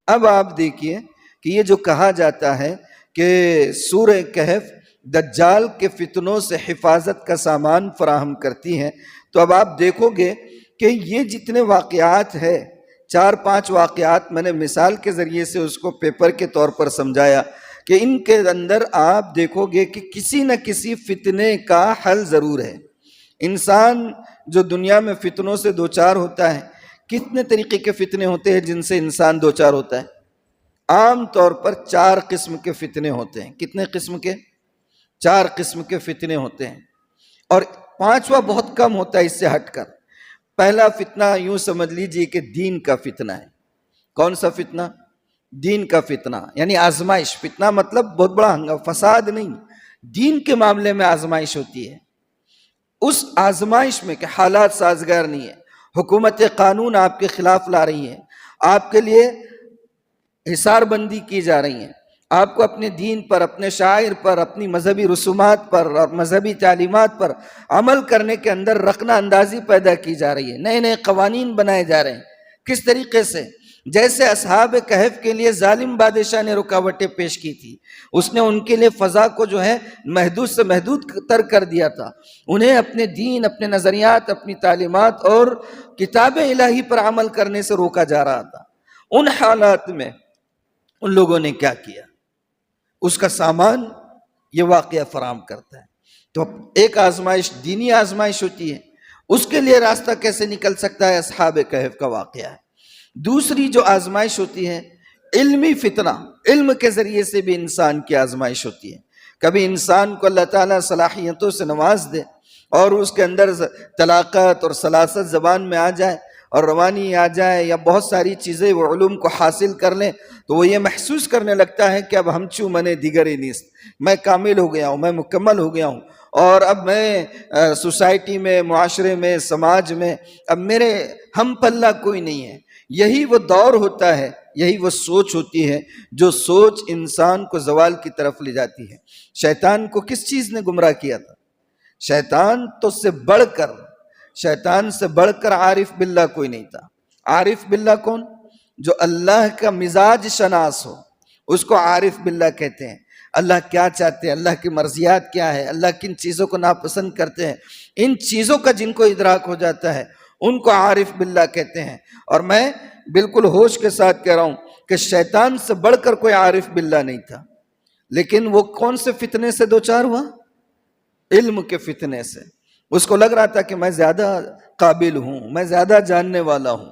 اب آپ دیکھیے کہ یہ جو کہا جاتا ہے کہ سورہ کہف دجال کے فتنوں سے حفاظت کا سامان فراہم کرتی ہے، تو اب آپ دیکھو گے کہ یہ جتنے واقعات ہے، 4-5 واقعات میں نے مثال کے ذریعے سے اس کو پیپر کے طور پر سمجھایا کہ ان کے اندر آپ دیکھو گے کہ کسی نہ کسی فتنے کا حل ضرور ہے۔ انسان جو دنیا میں فتنوں سے دوچار ہوتا ہے، کتنے طریقے کے فتنے ہوتے ہیں جن سے انسان دوچار ہوتا ہے؟ عام طور پر 4 قسم کے فتنے ہوتے ہیں۔ کتنے قسم کے؟ 4 قسم کے فتنے ہوتے ہیں، اور 5واں بہت کم ہوتا ہے اس سے ہٹ کر۔ پہلا فتنہ یوں سمجھ لیجئے کہ دین کا فتنہ ہے۔ کون سا فتنہ؟ دین کا فتنہ، یعنی آزمائش۔ فتنہ مطلب بہت بڑا ہنگامہ، فساد نہیں، دین کے معاملے میں آزمائش ہوتی ہے۔ اس آزمائش میں کہ حالات سازگار نہیں ہے، حکومت قانون آپ کے خلاف لا رہی ہے، آپ کے لیے حصار بندی کی جا رہی ہے، آپ کو اپنے دین پر، اپنے شاعر پر، اپنی مذہبی رسومات پر اور مذہبی تعلیمات پر عمل کرنے کے اندر رخنہ اندازی پیدا کی جا رہی ہے، نئے نئے قوانین بنائے جا رہے ہیں۔ کس طریقے سے؟ جیسے اصحاب کہف کے لیے ظالم بادشاہ نے رکاوٹیں پیش کی تھی، اس نے ان کے لیے فضا کو جو ہے محدود سے محدود تر کر دیا تھا، انہیں اپنے دین، اپنے نظریات، اپنی تعلیمات اور کتاب الہی پر عمل کرنے سے روکا جا رہا تھا۔ ان حالات میں ان لوگوں نے کیا کیا؟ اس کا سامان یہ واقعہ فراہم کرتا ہے۔ تو ایک آزمائش دینی آزمائش ہوتی ہے، اس کے لیے راستہ کیسے نکل سکتا ہے؟ اصحاب کہف کا واقعہ ہے۔ دوسری جو آزمائش ہوتی ہے علمی فتنہ، علم کے ذریعے سے بھی انسان کی آزمائش ہوتی ہے۔ کبھی انسان کو اللہ تعالیٰ صلاحیتوں سے نواز دے اور اس کے اندر طلاقت اور سلاست زبان میں آ جائے اور روانی آ جائے، یا بہت ساری چیزیں وہ علوم کو حاصل کر لیں، تو وہ یہ محسوس کرنے لگتا ہے کہ اب ہم چوں منے دیگری نیست، میں کامل ہو گیا ہوں، میں مکمل ہو گیا ہوں، اور اب میں سوسائٹی میں، معاشرے میں، سماج میں اب میرے ہم پلہ کوئی نہیں ہے۔ یہی وہ دور ہوتا ہے، یہی وہ سوچ ہوتی ہے جو سوچ انسان کو زوال کی طرف لے جاتی ہے۔ شیطان کو کس چیز نے گمراہ کیا تھا؟ شیطان سے بڑھ کر عارف باللہ کوئی نہیں تھا۔ عارف باللہ کون؟ جو اللہ کا مزاج شناس ہو، اس کو عارف باللہ کہتے ہیں۔ اللہ کیا چاہتے ہیں، اللہ کی مرضیات کیا ہے، اللہ کن چیزوں کو ناپسند کرتے ہیں، ان چیزوں کا جن کو ادراک ہو جاتا ہے ان کو عارف باللہ کہتے ہیں۔ اور میں بالکل ہوش کے ساتھ کہہ رہا ہوں کہ شیطان سے بڑھ کر کوئی عارف باللہ نہیں تھا، لیکن وہ کون سے فتنے سے دوچار ہوا؟ علم کے فتنے سے۔ اس کو لگ رہا تھا کہ میں زیادہ قابل ہوں، میں زیادہ جاننے والا ہوں۔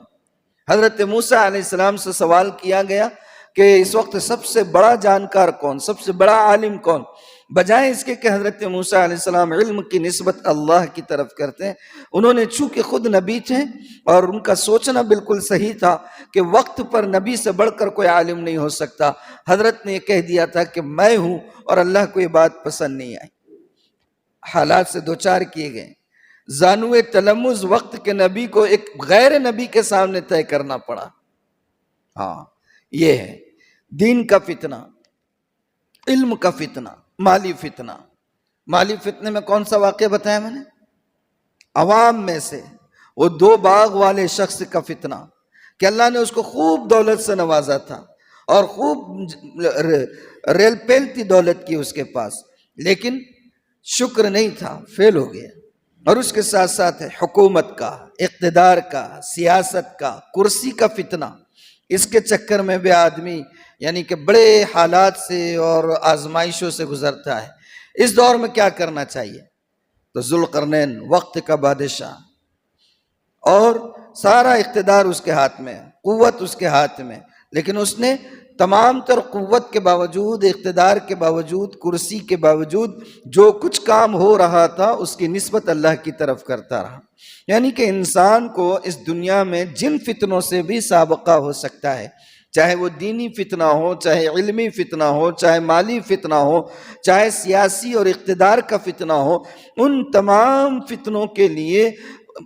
حضرت موسیٰ علیہ السلام سے سوال کیا گیا کہ اس وقت سب سے بڑا جانکار کون، سب سے بڑا عالم کون؟ بجائے اس کے کہ حضرت موسیٰ علیہ السلام علم کی نسبت اللہ کی طرف کرتے ہیں، انہوں نے چونکہ خود نبی تھے اور ان کا سوچنا بالکل صحیح تھا کہ وقت پر نبی سے بڑھ کر کوئی عالم نہیں ہو سکتا، حضرت نے یہ کہہ دیا تھا کہ میں ہوں، اور اللہ کو یہ بات پسند نہیں آئی۔ حالات سے دوچار کیے گئے، زانوِ تلمذ وقت کے نبی کو ایک غیر نبی کے سامنے طے کرنا پڑا۔ ہاں، یہ ہے دین کا فتنہ، علم کا فتنہ، مالی فتنہ۔ مالی فتنے میں کون سا واقعہ بتایا میں نے؟ عوام میں سے وہ 2 باغ والے شخص کا فتنہ کہ اللہ نے اس کو خوب دولت سے نوازا تھا اور خوب ریل پیلتی دولت کی اس کے پاس، لیکن شکر نہیں تھا، فیل ہو گیا۔ اور اس کے ساتھ ساتھ ہے حکومت کا، اقتدار کا، سیاست کا، کرسی کا فتنہ۔ اس کے چکر میں بھی آدمی یعنی کہ بڑے حالات سے اور آزمائشوں سے گزرتا ہے۔ اس دور میں کیا کرنا چاہیے؟ تو ذوالقرنین وقت کا بادشاہ، اور سارا اقتدار اس کے ہاتھ میں، قوت اس کے ہاتھ میں، لیکن اس نے تمام تر قوت کے باوجود، اقتدار کے باوجود، کرسی کے باوجود جو کچھ کام ہو رہا تھا اس کی نسبت اللہ کی طرف کرتا رہا۔ یعنی کہ انسان کو اس دنیا میں جن فتنوں سے بھی سابقہ ہو سکتا ہے، چاہے وہ دینی فتنہ ہو، چاہے علمی فتنہ ہو، چاہے مالی فتنہ ہو، چاہے سیاسی اور اقتدار کا فتنہ ہو، ان تمام فتنوں کے لیے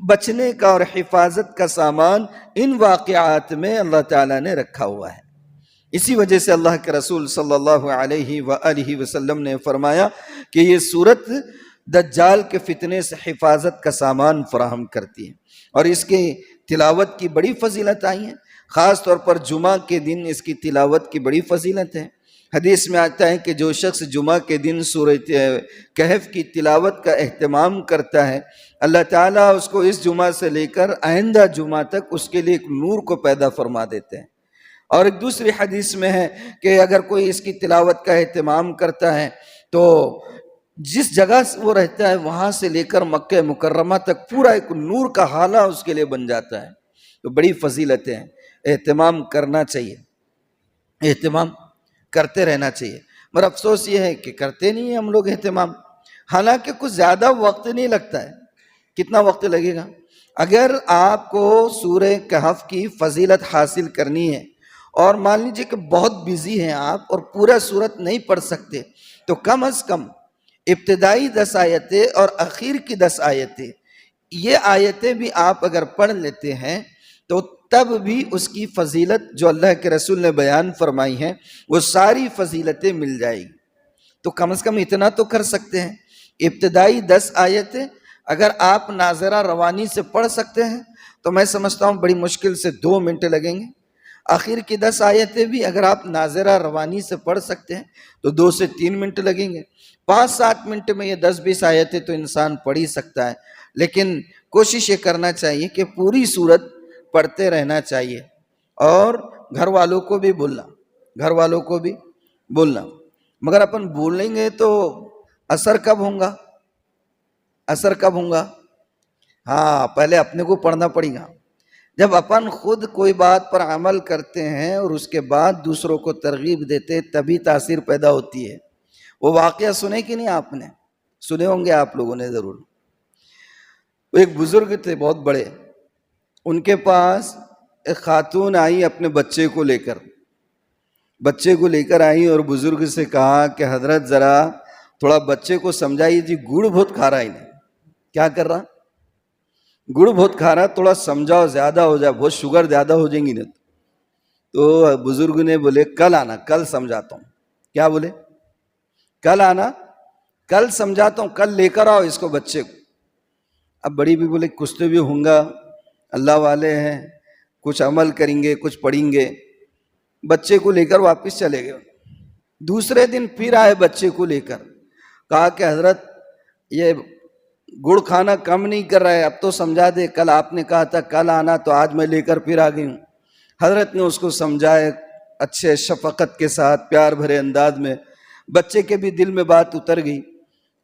بچنے کا اور حفاظت کا سامان ان واقعات میں اللہ تعالیٰ نے رکھا ہوا ہے۔ اسی وجہ سے اللہ کے رسول صلی اللہ علیہ وآلہ وسلم نے فرمایا کہ یہ سورت دجال کے فتنے سے حفاظت کا سامان فراہم کرتی ہے، اور اس کے تلاوت کی بڑی فضیلت آئی ہیں، خاص طور پر جمعہ کے دن اس کی تلاوت کی بڑی فضیلت ہے۔ حدیث میں آتا ہے کہ جو شخص جمعہ کے دن سورہ کہف کی تلاوت کا اہتمام کرتا ہے، اللہ تعالیٰ اس کو اس جمعہ سے لے کر آئندہ جمعہ تک اس کے لیے ایک نور کو پیدا فرما دیتے ہیں۔ اور ایک دوسری حدیث میں ہے کہ اگر کوئی اس کی تلاوت کا اہتمام کرتا ہے تو جس جگہ سے وہ رہتا ہے وہاں سے لے کر مکہ مکرمہ تک پورا ایک نور کا حالہ اس کے لیے بن جاتا ہے۔ تو بڑی فضیلتیں ہیں، اہتمام کرنا چاہیے، اہتمام کرتے رہنا چاہیے، مگر افسوس یہ ہے کہ کرتے نہیں ہیں ہم لوگ اہتمام۔ حالانکہ کچھ زیادہ وقت نہیں لگتا ہے، کتنا وقت لگے گا؟ اگر آپ کو سورہ کہف کی فضیلت حاصل کرنی ہے اور مان لیجیے کہ بہت بزی ہیں آپ اور پورا سورت نہیں پڑھ سکتے، تو کم از کم ابتدائی 10 آیتیں اور اخیر کی 10 آیتیں، یہ آیتیں بھی آپ اگر پڑھ لیتے ہیں تو تب بھی اس کی فضیلت جو اللہ کے رسول نے بیان فرمائی ہے وہ ساری فضیلتیں مل جائے گی۔ تو کم از کم اتنا تو کر سکتے ہیں، ابتدائی 10 آیتیں اگر آپ ناظرہ روانی سے پڑھ سکتے ہیں تو میں سمجھتا ہوں بڑی مشکل سے 2 منٹ لگیں گے۔ آخر کی 10 آیتیں بھی اگر آپ ناظرہ روانی سے پڑھ سکتے ہیں تو 2 سے 3 منٹ لگیں گے۔ 5-7 منٹ میں یہ 10-20 آیتیں تو انسان پڑھ ہی سکتا ہے، لیکن کوشش یہ کرنا چاہیے کہ پوری سورت پڑھتے رہنا چاہیے، اور گھر والوں کو بھی بولنا، گھر والوں کو بھی بولنا۔ مگر اپن بولیں گے تو اثر کب ہوگا؟ اثر کب ہوگا؟ ہاں، پہلے اپنے کو پڑھنا پڑے گا۔ جب اپن خود کوئی بات پر عمل کرتے ہیں اور اس کے بعد دوسروں کو ترغیب دیتے تبھی تاثیر پیدا ہوتی ہے۔ وہ واقعہ سنے کہ نہیں؟ آپ نے سنے ہوں گے، آپ لوگوں نے ضرور۔ ایک بزرگ تھے بہت بڑے، ان کے پاس ایک خاتون آئی اپنے بچے کو لے کر آئی اور بزرگ سے کہا کہ حضرت ذرا تھوڑا بچے کو سمجھائیے، جی گڑ بہت کھا رہا ہے، انہیں کیا کر رہا؟ گڑ بہت کھا رہا، تھوڑا سمجھاؤ، زیادہ ہو جائے، بہت شوگر زیادہ ہو جائیں گی نا۔ تو بزرگ نے بولے کل آنا، کل سمجھاتا ہوں۔ کیا بولے؟ کل آنا، کل سمجھاتا ہوں، کل لے کر آؤ اس کو، بچے کو۔ اب بڑی بھی بولے کچھ تو بھی ہوں گا، اللہ والے ہیں، کچھ عمل کریں گے، کچھ پڑھیں گے۔ بچے کو لے کر واپس چلے گئے۔ دوسرے دن پھر آئے بچے کو لے کر، کہا کہ حضرت یہ گڑ کھانا کم نہیں کر رہا ہے، اب تو سمجھا دے، کل آپ نے کہا تھا کل آنا، تو آج میں لے کر پھر آ گئی ہوں۔ حضرت نے اس کو سمجھائے اچھے شفقت کے ساتھ، پیار بھرے انداز میں، بچے کے بھی دل میں بات اتر گئی۔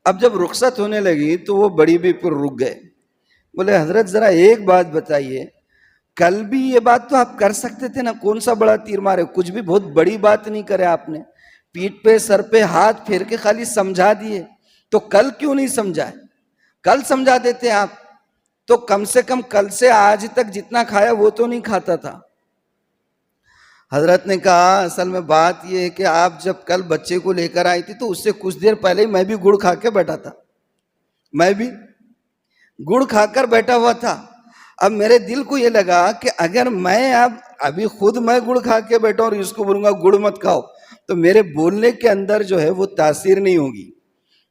اب جب رخصت ہونے لگی تو وہ بڑی بھی پھر رک گئے، بولے حضرت ذرا ایک بات بتائیے، کل بھی یہ بات تو آپ کر سکتے تھے نا، کون سا بڑا تیر مارے، کچھ بھی بہت بڑی بات نہیں کرے آپ نے، پیٹھ پہ سر پہ ہاتھ پھیر کے خالی سمجھا دیے، تو کل کیوں نہیں سمجھائے؟ کل سمجھا دیتے آپ تو کم سے کم کل سے آج تک جتنا کھایا وہ تو نہیں کھاتا تھا۔ حضرت نے کہا اصل میں بات یہ ہے کہ آپ جب کل بچے کو لے کر آئی تھی تو اس سے کچھ دیر پہلے میں بھی گڑ کھا کے بیٹھا تھا، میں بھی گڑ کھا کر بیٹھا ہوا تھا۔ اب میرے دل کو یہ لگا کہ اگر میں ابھی خود میں گڑ کھا کے بیٹھا اور اس کو بولوں گا گڑ مت کھاؤ تو میرے بولنے کے اندر جو ہے وہ تاثیر نہیں ہوگی،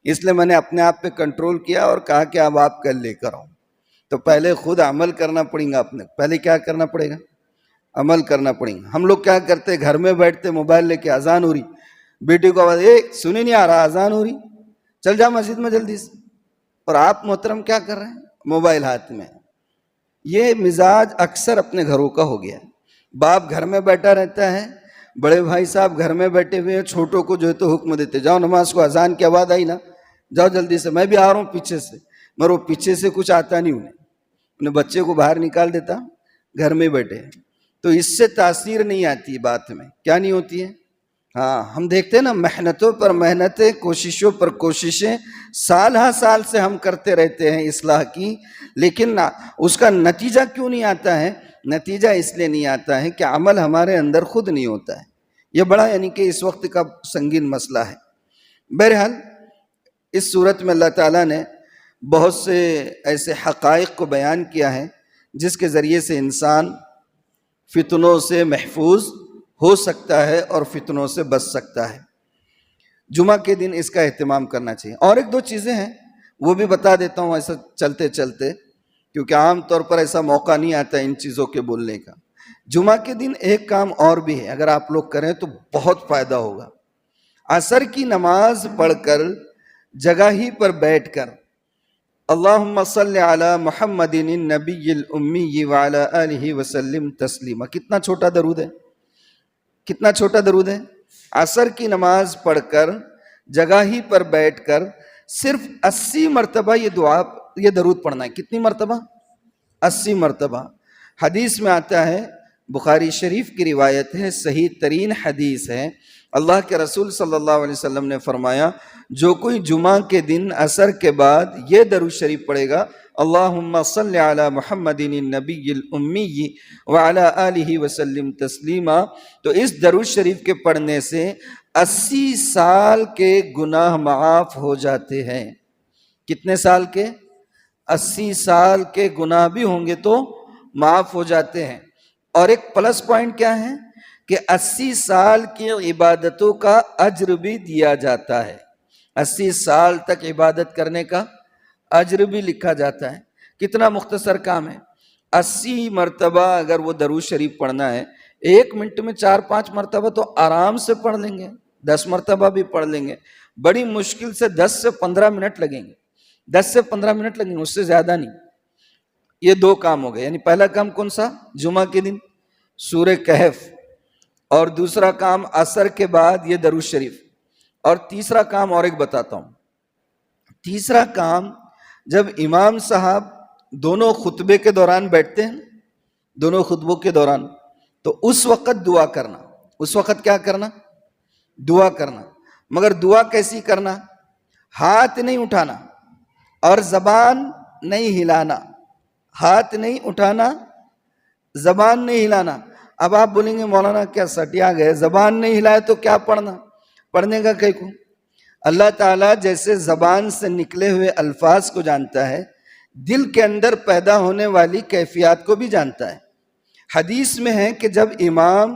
اس لیے میں نے اپنے آپ پہ کنٹرول کیا اور کہا کہ اب آپ کل لے کر آؤ۔ تو پہلے خود عمل کرنا پڑے گا، اپنے پہلے کیا کرنا پڑے گا؟ عمل کرنا پڑے گا۔ ہم لوگ کیا کرتے، گھر میں بیٹھتے موبائل لے کے، اذان ہو رہی، بیٹی کو آواز، سنی نہیں آ رہا، اذان ہو رہی، چل جا مسجد میں جلدی سے، اور آپ محترم کیا کر رہے ہیں؟ موبائل ہاتھ میں۔ یہ مزاج اکثر اپنے گھروں کا ہو گیا۔ باپ گھر میں بیٹھا رہتا ہے، بڑے بھائی صاحب گھر میں بیٹھے ہوئے ہیں، چھوٹوں کو جو ہے تو حکم دیتے، جاؤ نماز کو، اذان کی آواز آئی نا، جاؤ جلدی سے، میں بھی آ رہا ہوں پیچھے سے، مگر وہ پیچھے سے کچھ آتا نہیں انہیں بچے کو باہر نکال دیتا، گھر میں بیٹھے، تو اس سے تاثیر نہیں آتی بات میں۔ کیا نہیں ہوتی ہے؟ ہاں، ہم دیکھتے ہیں نا، محنتوں پر محنتیں، کوششوں پر کوششیں، سال ہا سال سے ہم کرتے رہتے ہیں اصلاح کی، لیکن اس کا نتیجہ کیوں نہیں آتا ہے؟ نتیجہ اس لیے نہیں آتا ہے کہ عمل ہمارے اندر خود نہیں ہوتا ہے۔ یہ بڑا یعنی کہ اس وقت کا سنگین مسئلہ ہے۔ بہرحال اس صورت میں اللہ تعالیٰ نے بہت سے ایسے حقائق کو بیان کیا ہے جس کے ذریعے سے انسان فتنوں سے محفوظ ہو سکتا ہے اور فتنوں سے بچ سکتا ہے۔ جمعہ کے دن اس کا اہتمام کرنا چاہیے۔ اور ایک دو چیزیں ہیں وہ بھی بتا دیتا ہوں ایسا چلتے چلتے، کیونکہ عام طور پر ایسا موقع نہیں آتا ان چیزوں کے بولنے کا۔ جمعہ کے دن ایک کام اور بھی ہے، اگر آپ لوگ کریں تو بہت فائدہ ہوگا۔ عصر کی نماز پڑھ کر جگہ ہی پر بیٹھ کر اللہم صلی علی محمد النبی الامی وعلی آلہ وسلم تسلیما، کتنا چھوٹا درود ہے، کتنا چھوٹا درود ہے۔ عصر کی نماز پڑھ کر جگہ ہی پر بیٹھ کر صرف 80 مرتبہ یہ درود پڑھنا ہے۔ کتنی مرتبہ؟ 80 مرتبہ۔ حدیث میں آتا ہے، بخاری شریف کی روایت ہے، صحیح ترین حدیث ہے، اللہ کے رسول صلی اللہ علیہ وسلم نے فرمایا جو کوئی جمعہ کے دن عصر کے بعد یہ درود شریف پڑھے گا، اللہم صلی علی محمد النبی الامی وعلی آلہ وسلم تسلیما، تو اس درود شریف کے پڑھنے سے 80 سال کے گناہ معاف ہو جاتے ہیں۔ کتنے سال کے؟ 80 سال کے گناہ بھی ہوں گے تو معاف ہو جاتے ہیں۔ اور ایک پلس پوائنٹ کیا ہے کہ 80 سال کی عبادتوں کا اجر بھی دیا جاتا ہے۔ 80 سال تک عبادت کرنے کا اجر بھی لکھا جاتا ہے۔ کتنا مختصر کام ہے، 80 مرتبہ اگر وہ درود شریف پڑھنا ہے، 1 منٹ میں 4-5 مرتبہ تو آرام سے پڑھ لیں گے، 10 مرتبہ بھی پڑھ لیں گے، بڑی مشکل سے 10 سے 15 منٹ لگیں گے، 10 سے 15 منٹ لگیں گے، اس سے زیادہ نہیں۔ یہ 2 کام ہو گئے، یعنی پہلا کام کون سا؟ جمعہ کے دن سورہ کہف، اور دوسرا کام عصر کے بعد یہ درود شریف، اور تیسرا کام اور ایک بتاتا ہوں۔ تیسرا کام، جب امام صاحب دونوں خطبے کے دوران بیٹھتے ہیں، دونوں خطبوں کے دوران، تو اس وقت دعا کرنا۔ اس وقت کیا کرنا؟ دعا کرنا۔ مگر دعا کیسی کرنا؟ ہاتھ نہیں اٹھانا اور زبان نہیں ہلانا، ہاتھ نہیں اٹھانا، زبان نہیں ہلانا۔ اب آپ بولیں گے مولانا کیا سٹیا گئے، زبان نہیں ہلائے تو کیا پڑھنا؟ پڑھنے کا کہیں کو؟ اللہ تعالیٰ جیسے زبان سے نکلے ہوئے الفاظ کو جانتا ہے، دل کے اندر پیدا ہونے والی کیفیات کو بھی جانتا ہے۔ حدیث میں ہے کہ جب امام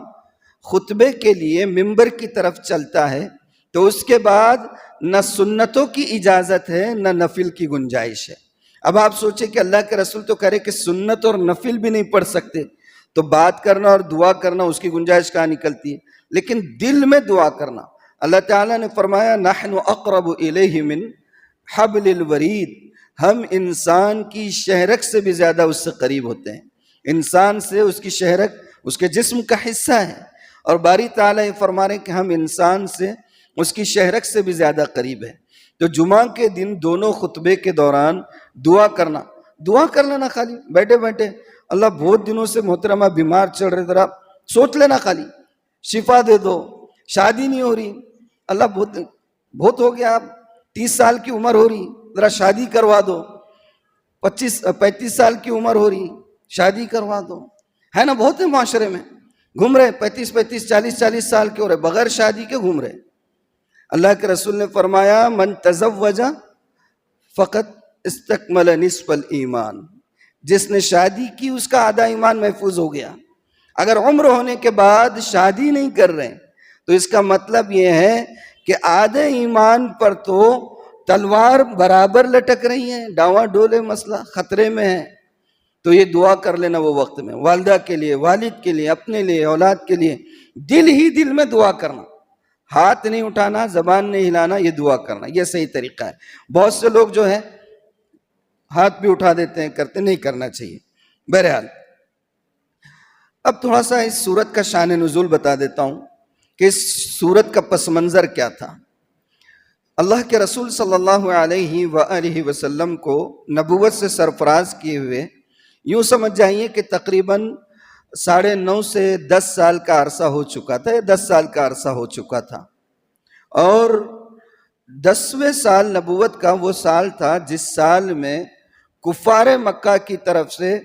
خطبے کے لیے منبر کی طرف چلتا ہے تو اس کے بعد نہ سنتوں کی اجازت ہے نہ نفل کی گنجائش ہے۔ اب آپ سوچیں کہ اللہ کے رسول تو کہہ رہے کہ سنت اور نفل بھی نہیں پڑھ سکتے، تو بات کرنا اور دعا کرنا اس کی گنجائش کہاں نکلتی ہے؟ لیکن دل میں دعا کرنا، اللہ تعالیٰ نے فرمایا نحن اقرب الیہ من حبل الورید، ہم انسان کی شہرک سے بھی زیادہ اس سے قریب ہوتے ہیں۔ انسان سے اس کی شہرک اس کے جسم کا حصہ ہے، اور باری تعالیٰ یہ فرما رہے ہیں کہ ہم انسان سے اس کی شہرک سے بھی زیادہ قریب ہے۔ تو جمعہ کے دن دونوں خطبے کے دوران دعا کرنا، دعا کر لینا خالی بیٹھے بیٹھے، اللہ بہت دنوں سے محترمہ بیمار چل رہے، ذرا سوچ لینا خالی، شفا دے دو، شادی نہیں ہو رہی، اللہ بہت ہو گیا، آپ 30 سال کی عمر ہو رہی، ذرا شادی کروا دو، 35 سال کی عمر ہو رہی، شادی کروا دو، ہے نا؟ بہت ہے معاشرے میں گھوم رہے 35 40 سال کے ہو رہے، بغیر شادی کے گھوم رہے۔ اللہ کے رسول نے فرمایا من تزوج فقط استکمل نصف الایمان، جس نے شادی کی اس کا آدھا ایمان محفوظ ہو گیا۔ اگر عمر ہونے کے بعد شادی نہیں کر رہے تو اس کا مطلب یہ ہے کہ آدھے ایمان پر تو تلوار برابر لٹک رہی ہے، ڈاواں ڈولے، مسئلہ خطرے میں ہے۔ تو یہ دعا کر لینا وہ وقت میں، والدہ کے لیے، والد کے لیے، اپنے لیے، اولاد کے لیے، دل ہی دل میں دعا کرنا، ہاتھ نہیں اٹھانا، زبان نہیں ہلانا، یہ دعا کرنا، یہ صحیح طریقہ ہے۔ بہت سے لوگ جو ہے ہاتھ بھی اٹھا دیتے ہیں، کرتے نہیں، کرنا چاہیے۔ بہرحال اب تھوڑا سا اس سورت کا شان نزول بتا دیتا ہوں کہ اس سورت کا پس منظر کیا تھا۔ اللہ کے رسول صلی اللہ علیہ وآلہ وسلم کو نبوت سے سرفراز کیے ہوئے یوں سمجھ جائیے کہ تقریباً 9.5 سے 10 سال کا عرصہ ہو چکا تھا، یا 10 سال کا عرصہ ہو چکا تھا، اور 10ویں سال نبوت کا وہ سال تھا جس سال میں کفار مکہ کی طرف سے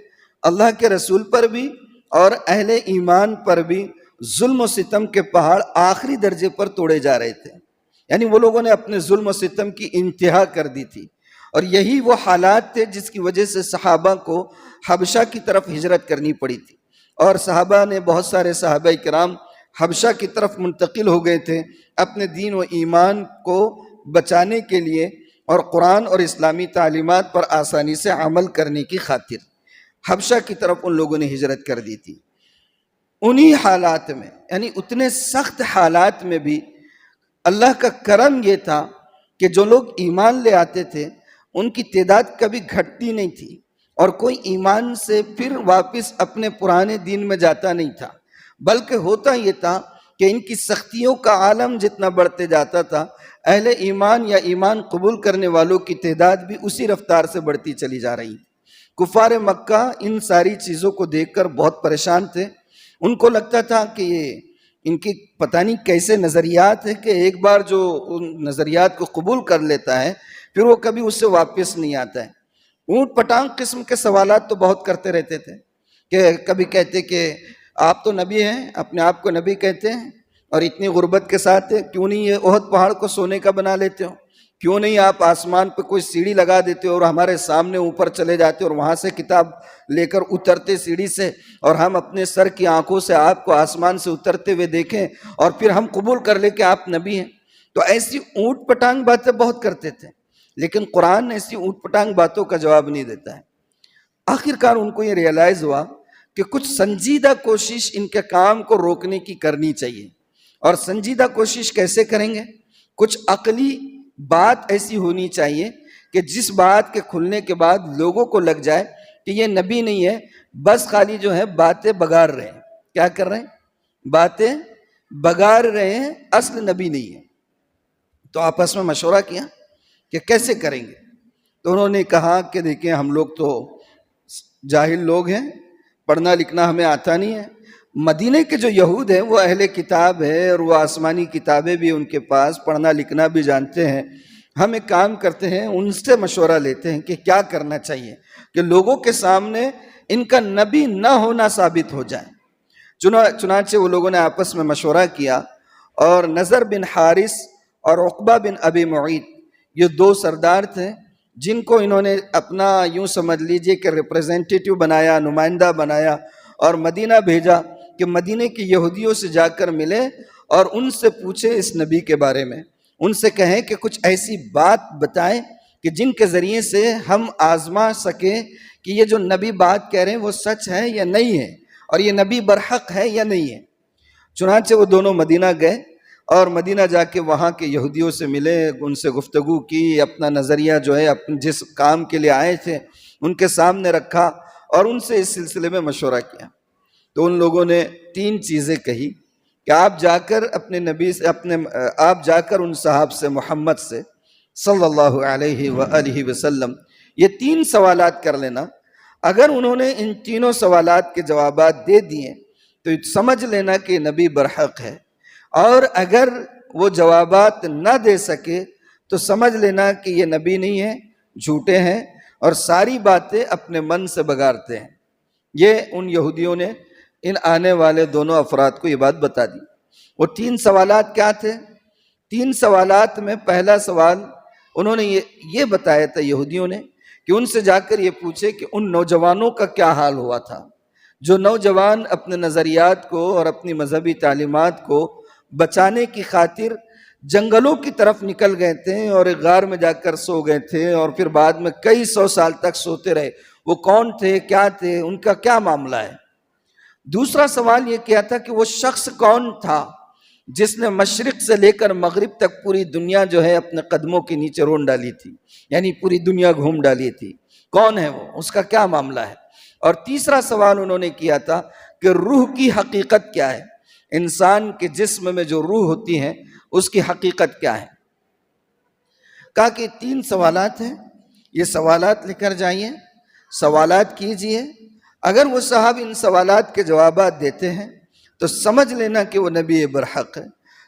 اللہ کے رسول پر بھی اور اہل ایمان پر بھی ظلم و ستم کے پہاڑ آخری درجے پر توڑے جا رہے تھے، یعنی وہ لوگوں نے اپنے ظلم و ستم کی انتہا کر دی تھی، اور یہی وہ حالات تھے جس کی وجہ سے صحابہ کو حبشہ کی طرف ہجرت کرنی پڑی تھی، اور صحابہ نے بہت سارے صحابہ کرام حبشہ کی طرف منتقل ہو گئے تھے اپنے دین و ایمان کو بچانے کے لیے اور قرآن اور اسلامی تعلیمات پر آسانی سے عمل کرنے کی خاطر حبشہ کی طرف ان لوگوں نے ہجرت کر دی تھی۔ انہی حالات میں، یعنی اتنے سخت حالات میں بھی اللہ کا کرم یہ تھا کہ جو لوگ ایمان لے آتے تھے ان کی تعداد کبھی گھٹتی نہیں تھی، اور کوئی ایمان سے پھر واپس اپنے پرانے دین میں جاتا نہیں تھا، بلکہ ہوتا یہ تھا کہ ان کی سختیوں کا عالم جتنا بڑھتے جاتا تھا، اہل ایمان یا ایمان قبول کرنے والوں کی تعداد بھی اسی رفتار سے بڑھتی چلی جا رہی۔ کفار مکہ ان ساری چیزوں کو دیکھ کر بہت پریشان تھے۔ ان کو لگتا تھا کہ یہ ان کی پتہ نہیں کیسے نظریات ہیں کہ ایک بار جو ان نظریات کو قبول کر لیتا ہے پھر وہ کبھی اس سے واپس نہیں آتا ہے۔ اونٹ پٹانگ قسم کے سوالات تو بہت کرتے رہتے تھے، کہ کبھی کہتے کہ آپ تو نبی ہیں، اپنے آپ کو نبی کہتے ہیں اور اتنی غربت کے ساتھ کیوں نہیں یہ احد پہاڑ کو سونے کا بنا لیتے ہو؟ کیوں نہیں آپ آسمان پہ کوئی سیڑھی لگا دیتے ہو اور ہمارے سامنے اوپر چلے جاتے اور وہاں سے کتاب لے کر اترتے سیڑھی سے، اور ہم اپنے سر کی آنکھوں سے آپ کو آسمان سے اترتے ہوئے دیکھیں اور پھر ہم قبول کر لیں کہ آپ نبی ہیں؟ تو ایسی اونٹ پٹانگ باتیں بہت کرتے تھے، لیکن قرآن ایسی اونٹ پٹانگ باتوں کا جواب نہیں دیتا ہے۔ آخر کار ان کو یہ ریئلائز ہوا کہ کچھ سنجیدہ کوشش ان کے کام کو روکنے کی کرنی چاہیے، اور سنجیدہ کوشش کیسے کریں گے؟ کچھ عقلی بات ایسی ہونی چاہیے کہ جس بات کے کھلنے کے بعد لوگوں کو لگ جائے کہ یہ نبی نہیں ہے، بس خالی جو ہے باتیں بگاڑ رہے ہیں۔ کیا کر رہے ہیں؟ باتیں بگاڑ رہے ہیں، اصل نبی نہیں ہے۔ تو آپس میں مشورہ کیا کہ کیسے کریں گے؟ تو انہوں نے کہا کہ دیکھیں ہم لوگ تو جاہل لوگ ہیں، پڑھنا لکھنا ہمیں آتا نہیں ہے، مدینے کے جو یہود ہیں وہ اہل کتاب ہے اور وہ آسمانی کتابیں بھی ان کے پاس، پڑھنا لکھنا بھی جانتے ہیں۔ ہم ایک کام کرتے ہیں، ان سے مشورہ لیتے ہیں کہ کیا کرنا چاہیے کہ لوگوں کے سامنے ان کا نبی نہ ہونا ثابت ہو جائے۔ چنانچہ وہ لوگوں نے آپس میں مشورہ کیا، اور نضر بن حارث اور عقبہ بن ابی معیط، یہ دو سردار تھے جن کو انہوں نے اپنا یوں سمجھ لیجئے کہ ریپریزنٹیٹیو بنایا، نمائندہ بنایا، اور مدینہ بھیجا کہ مدینے کے یہودیوں سے جا کر ملے اور ان سے پوچھے اس نبی کے بارے میں، ان سے کہیں کہ کچھ ایسی بات بتائیں کہ جن کے ذریعے سے ہم آزما سکیں کہ یہ جو نبی بات کہہ رہے ہیں وہ سچ ہے یا نہیں ہے، اور یہ نبی برحق ہے یا نہیں ہے۔ چنانچہ وہ دونوں مدینہ گئے اور مدینہ جا کے وہاں کے یہودیوں سے ملے، ان سے گفتگو کی، اپنا نظریہ جو ہے جس کام کے لیے آئے تھے ان کے سامنے رکھا اور ان سے اس سلسلے میں مشورہ کیا۔ تو ان لوگوں نے 3 چیزیں کہی کہ آپ جا کر اپنے نبی سے آپ جا کر ان صحاب سے، محمد سے صلی اللہ علیہ وآلہ وسلم، یہ 3 سوالات کر لینا۔ اگر انہوں نے ان تینوں سوالات کے جوابات دے دیے تو سمجھ لینا کہ نبی برحق ہے، اور اگر وہ جوابات نہ دے سکے تو سمجھ لینا کہ یہ نبی نہیں ہے، جھوٹے ہیں اور ساری باتیں اپنے من سے بگاڑتے ہیں۔ یہ ان یہودیوں نے ان آنے والے دونوں افراد کو یہ بات بتا دی۔ وہ 3 سوالات کیا تھے؟ 3 سوالات میں پہلا سوال انہوں نے یہ بتایا تھا یہودیوں نے کہ ان سے جا کر یہ پوچھے کہ ان نوجوانوں کا کیا حال ہوا تھا جو نوجوان اپنے نظریات کو اور اپنی مذہبی تعلیمات کو بچانے کی خاطر جنگلوں کی طرف نکل گئے تھے اور ایک غار میں جا کر سو گئے تھے، اور پھر بعد میں کئی 100 سال تک سوتے رہے۔ وہ کون تھے، کیا تھے، ان کا کیا معاملہ ہے؟ دوسرا سوال یہ کیا تھا کہ وہ شخص کون تھا جس نے مشرق سے لے کر مغرب تک پوری دنیا جو ہے اپنے قدموں کے نیچے رون ڈالی تھی، یعنی پوری دنیا گھوم ڈالی تھی، کون ہے وہ، اس کا کیا معاملہ ہے؟ اور تیسرا سوال انہوں نے کیا تھا کہ روح کی حقیقت کیا ہے، انسان کے جسم میں جو روح ہوتی ہے اس کی حقیقت کیا ہے؟ کہا کہ 3 سوالات ہیں، یہ سوالات لے کر جائیے، سوالات کیجئے، اگر وہ صاحب ان سوالات کے جوابات دیتے ہیں تو سمجھ لینا کہ وہ نبی برحق ہے،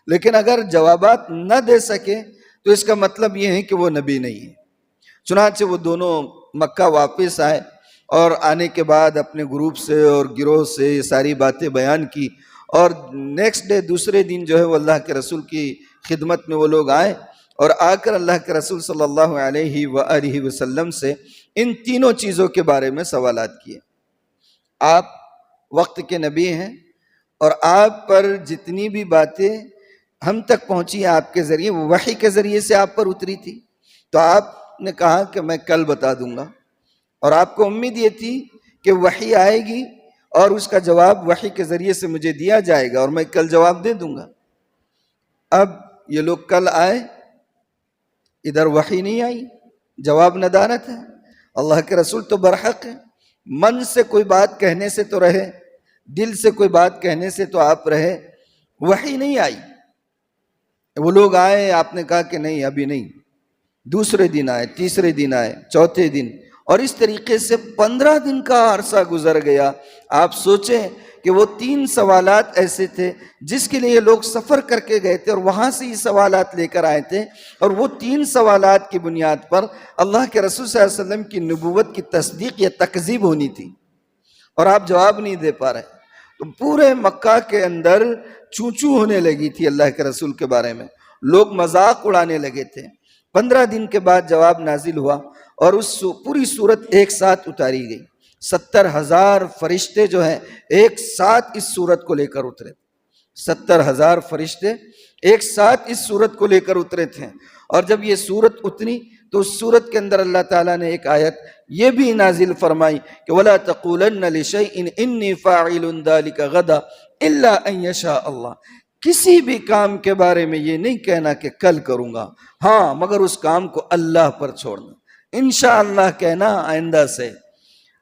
لیکن اگر جوابات نہ دے سکے تو اس کا مطلب یہ ہے کہ وہ نبی نہیں ہے۔ چنانچہ وہ دونوں مکہ واپس آئے اور آنے کے بعد اپنے گروپ سے اور گروہ سے یہ ساری باتیں بیان کی، اور نیکسٹ ڈے، دوسرے دن جو ہے وہ اللہ کے رسول کی خدمت میں وہ لوگ آئے اور آ کر اللہ کے رسول صلی اللہ علیہ وآلہ وسلم سے ان تینوں چیزوں کے بارے میں سوالات کیے۔ آپ وقت کے نبی ہیں اور آپ پر جتنی بھی باتیں ہم تک پہنچی آپ کے ذریعے، وہ وحی کے ذریعے سے آپ پر اتری تھی، تو آپ نے کہا کہ میں کل بتا دوں گا، اور آپ کو امید یہ تھی کہ وحی آئے گی اور اس کا جواب وحی کے ذریعے سے مجھے دیا جائے گا اور میں کل جواب دے دوں گا۔ اب یہ لوگ کل آئے، ادھر وحی نہیں آئی، جواب ندامت ہے۔ اللہ کے رسول تو برحق ہے، من سے کوئی بات کہنے سے تو رہے، دل سے کوئی بات کہنے سے تو آپ رہے، وحی نہیں آئی۔ وہ لوگ آئے، آپ نے کہا کہ نہیں ابھی نہیں، دوسرے دن آئے، تیسرے دن آئے، چوتھے دن، اور اس طریقے سے 15 دن کا عرصہ گزر گیا۔ آپ سوچیں کہ وہ 3 سوالات ایسے تھے جس کے لیے یہ لوگ سفر کر کے گئے تھے اور وہاں سے یہ سوالات لے کر آئے تھے، اور وہ 3 سوالات کی بنیاد پر اللہ کے رسول صلی اللہ علیہ وسلم کی نبوت کی تصدیق یا تکذیب ہونی تھی، اور آپ جواب نہیں دے پا رہے۔ تو پورے مکہ کے اندر چوں چوں ہونے لگی تھی اللہ کے رسول کے بارے میں، لوگ مذاق اڑانے لگے تھے۔ 15 دن کے بعد جواب نازل ہوا اور اس پوری سورت ایک ساتھ اتاری گئی۔ 70,000 فرشتے جو ہیں ایک ساتھ اس سورت کو لے کر اترے، 70,000 فرشتے ایک ساتھ اس سورت کو لے کر اترے تھے۔ اور جب یہ سورت اتری تو اس سورت کے اندر اللہ تعالیٰ نے ایک آیت یہ بھی نازل فرمائی کہ وَلَا تَقُولَنَّ لِشَيْءٍ إِنِّي فَاعِلٌ ذَلِكَ غَدًا إِلَّا أَن يَشَاءَ اللَّهُ، کسی بھی کام کے بارے میں یہ نہیں کہنا کہ کل کروں گا، ہاں مگر اس کام کو اللہ پر چھوڑنا، انشاءاللہ کہنا آئندہ سے،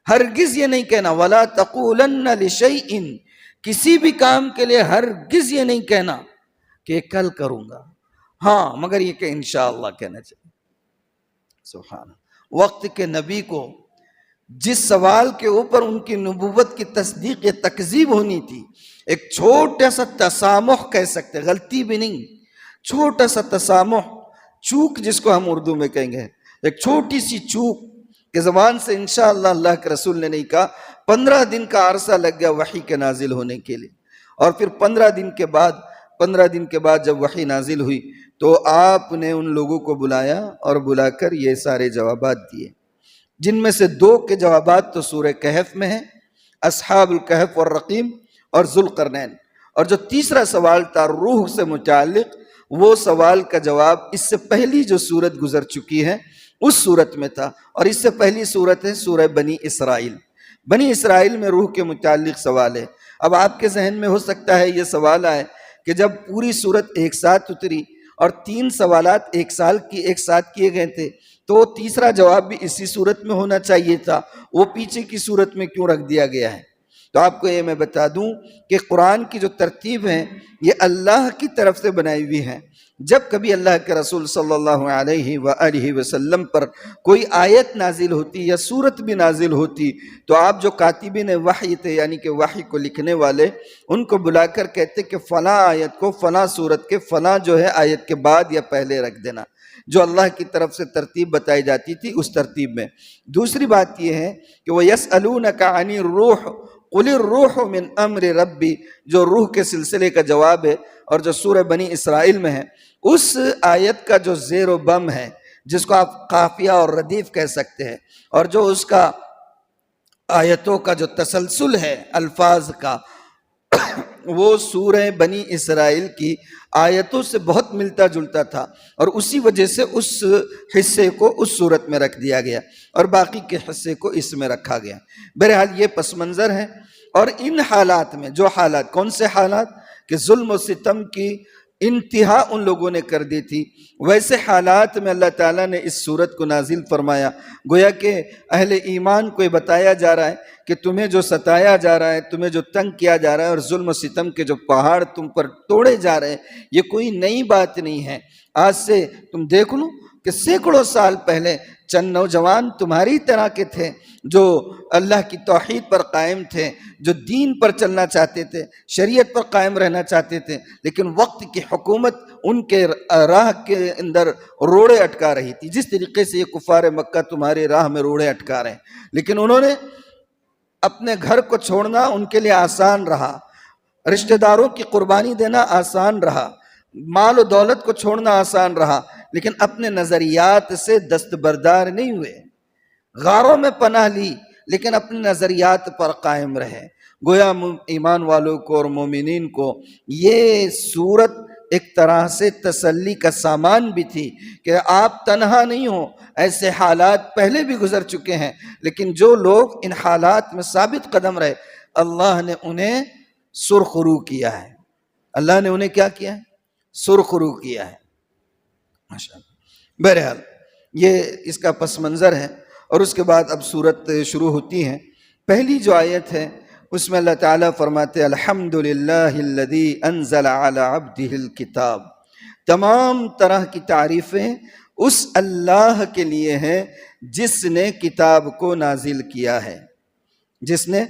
ہرگز یہ نہیں کہنا۔ وَلَا تَقُولَنَّ لِشَيْءٍ، کسی بھی کام کے لیے ہرگز یہ نہیں کہنا کہ کل کروں گا، ہاں مگر یہ کہ انشاءاللہ کہنا چاہیے۔ سبحان اللہ۔ وقت کے نبی کو جس سوال کے اوپر ان کی نبوت کی تصدیق یا تکذیب ہونی تھی، ایک چھوٹا سا تسامح کہہ سکتے، غلطی بھی نہیں، چھوٹا سا تسامح، چوک جس کو ہم اردو میں کہیں گے، ایک چھوٹی سی چوک کہ زبان سے انشاءاللہ اللہ کے رسول نے نہیں کہا۔ 15 دن کا عرصہ لگ گیا وحی کے نازل ہونے کے لیے، اور پھر 15 دن کے بعد جب وحی نازل ہوئی تو آپ نے ان لوگوں کو بلایا اور بلا کر یہ سارے جوابات دیے، جن میں سے 2 کے جوابات تو سورہ کہف میں ہیں، اصحاب الکہف والرقیم اور ذوالقرنین، اور جو تیسرا سوال تھا روح سے متعلق، وہ سوال کا جواب اس سے پہلی جو سورت گزر چکی ہے اس سورت میں تھا، اور اس سے پہلی سورت ہے سورہ بنی اسرائیل۔ بنی اسرائیل میں روح کے متعلق سوال ہے۔ اب آپ کے ذہن میں ہو سکتا ہے یہ سوال آئے کہ جب پوری سورت ایک ساتھ اتری اور 3 سوالات ایک ساتھ کیے گئے تھے تو تیسرا جواب بھی اسی سورت میں ہونا چاہیے تھا، وہ پیچھے کی سورت میں کیوں رکھ دیا گیا ہے؟ تو آپ کو یہ میں بتا دوں کہ قرآن کی جو ترتیب ہے یہ اللہ کی طرف سے بنائی ہوئی ہے۔ جب کبھی اللہ کے رسول صلی اللہ علیہ وآلہ وسلم پر کوئی آیت نازل ہوتی یا سورت بھی نازل ہوتی تو آپ جو کاتبین وحی تھے، یعنی کہ وحی کو لکھنے والے، ان کو بلا کر کہتے کہ فلاں آیت کو فلاں سورت کے فلاں جو ہے آیت کے بعد یا پہلے رکھ دینا، جو اللہ کی طرف سے ترتیب بتائی جاتی تھی اس ترتیب میں۔ دوسری بات یہ ہے کہ وَيَسْأَلُونَكَ عَنِ الرُّوحِ قُلِ الرُّوحُ مِنْ أَمْرِ رَبِّ، جو روح کے سلسلے کا جواب ہے اور جو سورہ بنی اسرائیل میں ہے، اس آیت کا جو زیر و بم ہے، جس کو آپ قافیہ اور ردیف کہہ سکتے ہیں، اور جو اس کا آیتوں کا جو تسلسل ہے الفاظ کا، وہ سورہ بنی اسرائیل کی آیتوں سے بہت ملتا جلتا تھا، اور اسی وجہ سے اس حصے کو اس صورت میں رکھ دیا گیا اور باقی کے حصے کو اس میں رکھا گیا۔ بہرحال یہ پس منظر ہے، اور ان حالات میں جو حالات، کون سے حالات کہ ظلم و ستم کی انتہا ان لوگوں نے کر دی تھی، ویسے حالات میں اللہ تعالیٰ نے اس سورت کو نازل فرمایا، گویا کہ اہل ایمان کو یہ بتایا جا رہا ہے کہ تمہیں جو ستایا جا رہا ہے، تمہیں جو تنگ کیا جا رہا ہے، اور ظلم و ستم کے جو پہاڑ تم پر توڑے جا رہے ہیں، یہ کوئی نئی بات نہیں ہے۔ آج سے تم دیکھ لو کہ سینکڑوں سال پہلے چند نوجوان تمہاری طرح کے تھے جو اللہ کی توحید پر قائم تھے، جو دین پر چلنا چاہتے تھے، شریعت پر قائم رہنا چاہتے تھے، لیکن وقت کی حکومت ان کے راہ کے اندر روڑے اٹکا رہی تھی، جس طریقے سے یہ کفار مکہ تمہارے راہ میں روڑے اٹکا رہے ہیں۔ لیکن انہوں نے اپنے گھر کو چھوڑنا ان کے لیے آسان رہا، رشتہ داروں کی قربانی دینا آسان رہا، مال و دولت کو چھوڑنا آسان رہا، لیکن اپنے نظریات سے دستبردار نہیں ہوئے۔ غاروں میں پناہ لی لیکن اپنے نظریات پر قائم رہے۔ گویا ایمان والوں کو اور مومنین کو یہ صورت ایک طرح سے تسلی کا سامان بھی تھی کہ آپ تنہا نہیں ہو، ایسے حالات پہلے بھی گزر چکے ہیں، لیکن جو لوگ ان حالات میں ثابت قدم رہے اللہ نے انہیں سرخ رو کیا ہے، اللہ نے انہیں کیا کیا ہے؟ سرخ رو کیا ہے۔ ماشاءاللہ۔ بہرحال یہ اس کا پس منظر ہے، اور اس کے بعد اب سورت شروع ہوتی ہے۔ پہلی جو آیت ہے اس میں اللہ تعالیٰ فرماتے الحمدللہ الذی انزل علی عبدہ الکتاب، تمام طرح کی تعریفیں اس اللہ کے لیے ہیں جس نے کتاب کو نازل کیا ہے، جس نے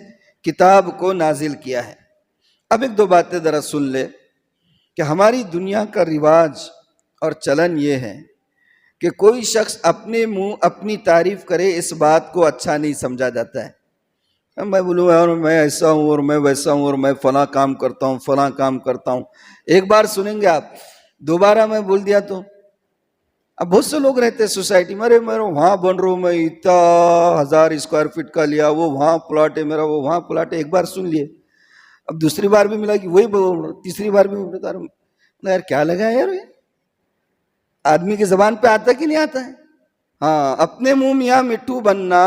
کتاب کو نازل کیا ہے۔ اب ایک دو باتیں ذرا سن لے کہ ہماری دنیا کا رواج اور چلن یہ ہے کہ کوئی شخص اپنے منہ اپنی تعریف کرے، اس بات کو اچھا نہیں سمجھا جاتا ہے۔ میں بولوں اور میں ایسا ہوں اور میں ویسا ہوں اور میں فلاں کام کرتا ہوں فلاں کام کرتا ہوں، ایک بار سنیں گے آپ، دوبارہ میں بول دیا تو اب بہت سے لوگ رہتے ہیں سوسائٹی میں، میں وہاں بن رہا ہوں، میں اتنا 1000 اسکوائر فٹ کا لیا، وہ وہاں پلاٹ ہے میرا، وہ وہاں پلاٹ ہے، ایک بار سن لیے، اب دوسری بار بھی ملا کہ وہی بول رہا، تیسری بار بھی بتا رہا ہوں، یار کیا لگا یار، آدمی کی زبان پہ آتا کہ نہیں آتا ہے؟ ہاں، اپنے منہ میاں مٹھو بننا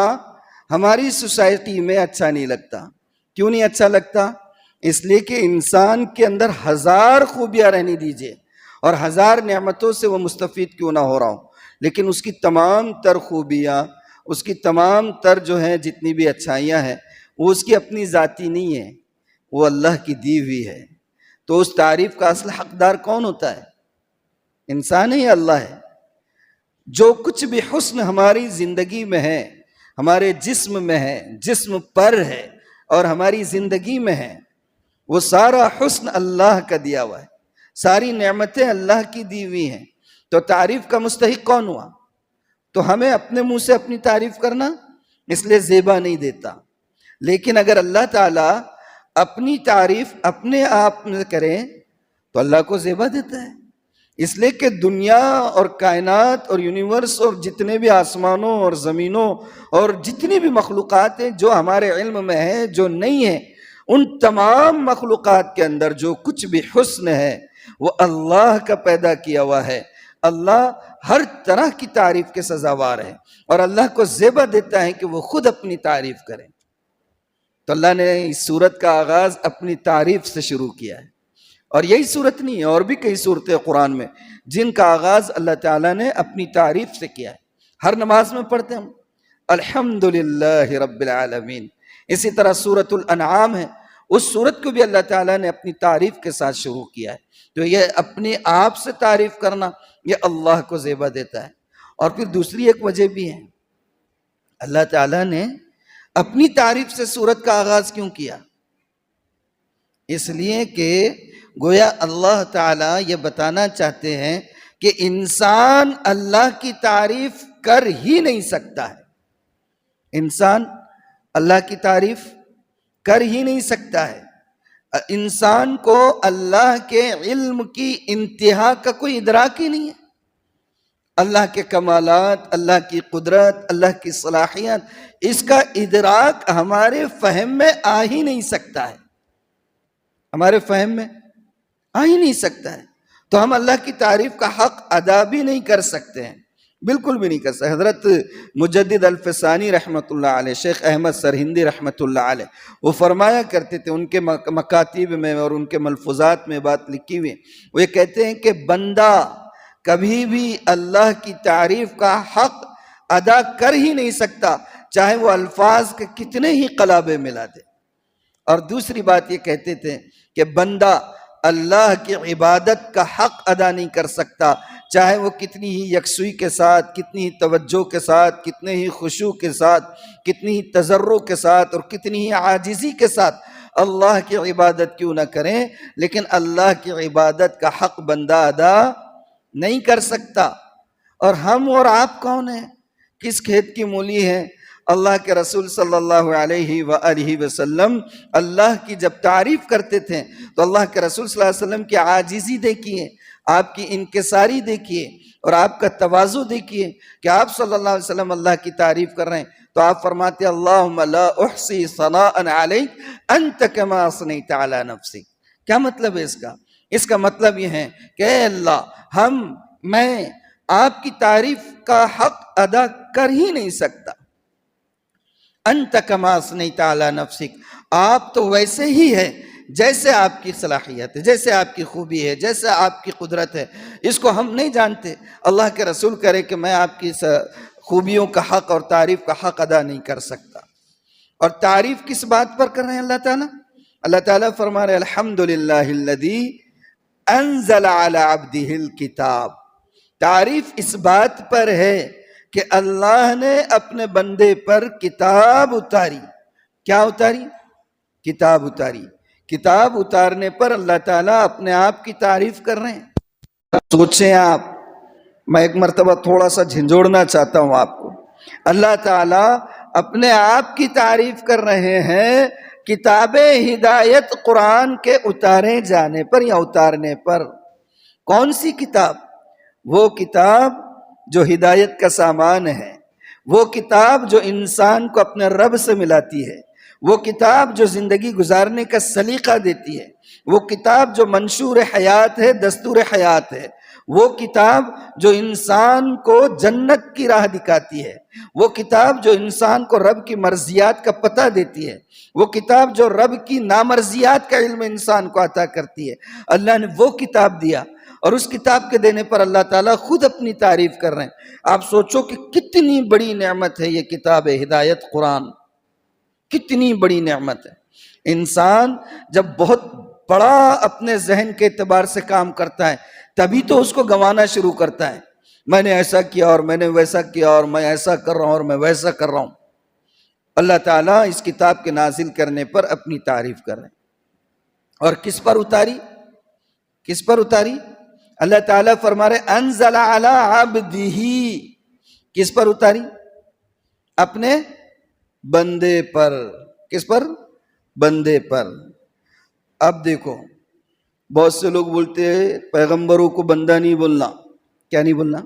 ہماری سوسائٹی میں اچھا نہیں لگتا۔ کیوں نہیں اچھا لگتا؟ اس لیے کہ انسان کے اندر 1000 خوبیاں رہنی دیجئے اور 1000 نعمتوں سے وہ مستفید کیوں نہ ہو رہا ہوں، لیکن اس کی تمام تر خوبیاں، اس کی تمام تر جو ہیں جتنی بھی اچھائیاں ہیں، وہ اس کی اپنی ذاتی نہیں ہے، وہ اللہ کی دی ہوئی ہے۔ تو اس تعریف کا اصل حقدار کون ہوتا ہے؟ انسان ہے یا اللہ ہے؟ جو کچھ بھی حسن ہماری زندگی میں ہے، ہمارے جسم میں ہے، جسم پر ہے اور ہماری زندگی میں ہے، وہ سارا حسن اللہ کا دیا ہوا ہے، ساری نعمتیں اللہ کی دی ہوئی ہیں۔ تو تعریف کا مستحق کون ہوا؟ تو ہمیں اپنے منہ سے اپنی تعریف کرنا اس لیے زیبا نہیں دیتا، لیکن اگر اللہ تعالیٰ اپنی تعریف اپنے آپ میں کریں تو اللہ کو زیبا دیتا ہے، اس لیے کہ دنیا اور کائنات اور یونیورس اور جتنے بھی آسمانوں اور زمینوں اور جتنی بھی مخلوقات ہیں جو ہمارے علم میں ہیں، جو نہیں ہیں، ان تمام مخلوقات کے اندر جو کچھ بھی حسن ہے وہ اللہ کا پیدا کیا ہوا ہے۔ اللہ ہر طرح کی تعریف کے سزاوار ہے اور اللہ کو زیبا دیتا ہے کہ وہ خود اپنی تعریف کریں۔ تو اللہ نے اس سورت کا آغاز اپنی تعریف سے شروع کیا ہے، اور یہی صورت نہیں ہے، اور بھی کئی صورتیں قرآن میں جن کا آغاز اللہ تعالیٰ نے اپنی تعریف سے کیا ہے۔ ہر نماز میں پڑھتے ہیں ہم الحمدللہ رب العالمین۔ اسی طرح سورۃ الانعام ہے، اس سورت کو بھی اللہ تعالیٰ نے اپنی تعریف کے ساتھ شروع کیا ہے۔ تو یہ اپنے آپ سے تعریف کرنا یہ اللہ کو زیبا دیتا ہے۔ اور پھر دوسری ایک وجہ بھی ہے، اللہ تعالیٰ نے اپنی تعریف سے سورت کا آغاز کیوں کیا؟ اس لیے کہ گویا اللہ تعالیٰ یہ بتانا چاہتے ہیں کہ انسان اللہ کی تعریف کر ہی نہیں سکتا ہے، انسان اللہ کی تعریف کر ہی نہیں سکتا ہے۔ انسان کو اللہ کے علم کی انتہا کا کوئی ادراک ہی نہیں ہے، اللہ کے کمالات، اللہ کی قدرت، اللہ کی صلاحیت، اس کا ادراک ہمارے فہم میں آ ہی نہیں سکتا ہے، ہمارے فہم میں آ ہی نہیں سکتا ہے۔ تو ہم اللہ کی تعریف کا حق ادا بھی نہیں کر سکتے ہیں، بالکل بھی نہیں کر سکتے۔ حضرت مجدد الفسانی رحمۃ اللہ علیہ، شیخ احمد سرہندی رحمۃ اللہ علیہ، وہ فرمایا کرتے تھے، ان کے مکاتیب میں اور ان کے ملفوظات میں بات لکھی ہوئی، وہ یہ کہتے ہیں کہ بندہ کبھی بھی اللہ کی تعریف کا حق ادا کر ہی نہیں سکتا، چاہے وہ الفاظ کے کتنے ہی قلابے ملا دے۔ اور دوسری بات یہ کہتے تھے کہ بندہ اللہ کی عبادت کا حق ادا نہیں کر سکتا، چاہے وہ کتنی ہی یکسوئی کے ساتھ، کتنی ہی توجہ کے ساتھ، کتنے ہی خشوع کے ساتھ، کتنی ہی تضرع کے ساتھ اور کتنی ہی عاجزی کے ساتھ اللہ کی عبادت کیوں نہ کریں، لیکن اللہ کی عبادت کا حق بندہ ادا نہیں کر سکتا۔ اور ہم اور آپ کون ہیں؟ کس کھیت کی مولی ہیں؟ اللہ کے رسول صلی اللہ علیہ وآلہ وسلم اللہ کی جب تعریف کرتے تھے تو اللہ کے رسول صلی اللہ علیہ وسلم کی عاجزی دیکھیے، آپ کی انکساری دیکھیے اور آپ کا تواضع دیکھیے کہ آپ صلی اللہ علیہ وسلم اللہ کی تعریف کر رہے ہیں تو آپ فرماتے ہیں اللہم لا احصی ثناء علیک انت کما اثنیت علی نفسک۔ کیا مطلب ہے اس کا؟ اس کا مطلب یہ ہے کہ اے اللہ میں آپ کی تعریف کا حق ادا کر ہی نہیں سکتا. انت کما اثنیت علی نفسک، آپ تو ویسے ہی ہے جیسے آپ کی صلاحیت ہے، جیسے آپ کی خوبی ہے، جیسے آپ کی قدرت ہے. اس کو ہم نہیں جانتے. اللہ کے رسول کرے کہ میں آپ کی خوبیوں کا حق اور تعریف کا حق ادا نہیں کر سکتا. اور تعریف کس بات پر کر رہے ہیں اللہ تعالیٰ؟ اللہ تعالیٰ فرما رہے الحمدللہ الذی انزل علی عبدہ الکتاب. تعریف اس بات پر ہے کہ اللہ نے اپنے بندے پر کتاب اتاری. کیا اتاری؟ کتاب اتاری. کتاب اتارنے پر اللہ تعالیٰ اپنے آپ کی تعریف کر رہے ہیں. سوچیں آپ، میں ایک مرتبہ تھوڑا سا جھنجھوڑنا چاہتا ہوں آپ کو. اللہ تعالیٰ اپنے آپ کی تعریف کر رہے ہیں کتاب ہدایت قرآن کے اتارے جانے پر یا اتارنے پر. کون سی کتاب؟ وہ کتاب جو ہدایت کا سامان ہے، وہ کتاب جو انسان کو اپنے رب سے ملاتی ہے، وہ کتاب جو زندگی گزارنے کا سلیقہ دیتی ہے، وہ کتاب جو منشور حیات ہے، دستور حیات ہے، وہ کتاب جو انسان کو جنت کی راہ دکھاتی ہے، وہ کتاب جو انسان کو رب کی مرضیات کا پتہ دیتی ہے، وہ کتاب جو رب کی نامرضیات کا علم انسان کو عطا کرتی ہے. اللہ نے وہ کتاب دیا، اور اس کتاب کے دینے پر اللہ تعالیٰ خود اپنی تعریف کر رہے ہیں. آپ سوچو کہ کتنی بڑی نعمت ہے یہ کتاب ہدایت قرآن، کتنی بڑی نعمت ہے. انسان جب بہت بڑا اپنے ذہن کے اعتبار سے کام کرتا ہے تبھی تو اس کو گنوانا شروع کرتا ہے. میں نے ایسا کیا اور میں نے ویسا کیا اور میں ایسا کر رہا ہوں اور میں ویسا کر رہا ہوں. اللہ تعالیٰ اس کتاب کے نازل کرنے پر اپنی تعریف کر رہے ہیں. اور کس پر اتاری؟ کس پر اتاری؟ اللہ تعالیٰ فرما رہے انزل علی عبدہ. کس پر اتاری؟ اپنے بندے پر. کس پر؟ بندے پر. اب دیکھو، بہت سے لوگ بولتے ہیں پیغمبروں کو بندہ نہیں بولنا. کیا نہیں بولنا؟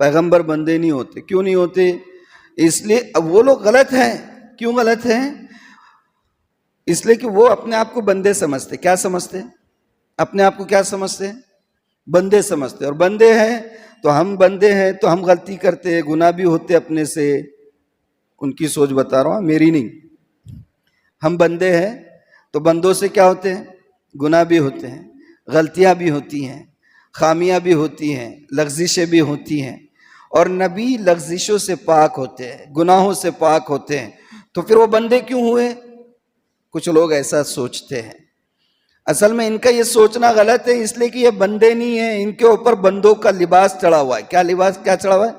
پیغمبر بندے نہیں ہوتے. کیوں نہیں ہوتے؟ اس لیے اب وہ لوگ غلط ہیں. کیوں غلط ہیں؟ اس لیے کہ وہ اپنے آپ کو بندے سمجھتے. کیا سمجھتے؟ اپنے آپ کو کیا سمجھتے؟ بندے سمجھتے. اور بندے ہیں تو ہم بندے ہیں تو ہم غلطی کرتے ہیں، گناہ بھی ہوتے اپنے سے. ان کی سوچ بتا رہا ہوں، میری نہیں. ہم بندے ہیں تو بندوں سے کیا ہوتے ہیں؟ گناہ بھی ہوتے ہیں، غلطیاں بھی ہوتی ہیں، خامیاں بھی ہوتی ہیں، لغزشیں بھی ہوتی ہیں. اور نبی لغزشوں سے پاک ہوتے ہیں، گناہوں سے پاک ہوتے ہیں. تو پھر وہ بندے کیوں ہوئے؟ کچھ لوگ ایسا سوچتے ہیں. اصل میں ان کا یہ سوچنا غلط ہے، اس لیے کہ یہ بندے نہیں ہیں. ان کے اوپر بندوں کا لباس چڑھا ہوا ہے. کیا لباس؟ کیا چڑھا ہوا ہے؟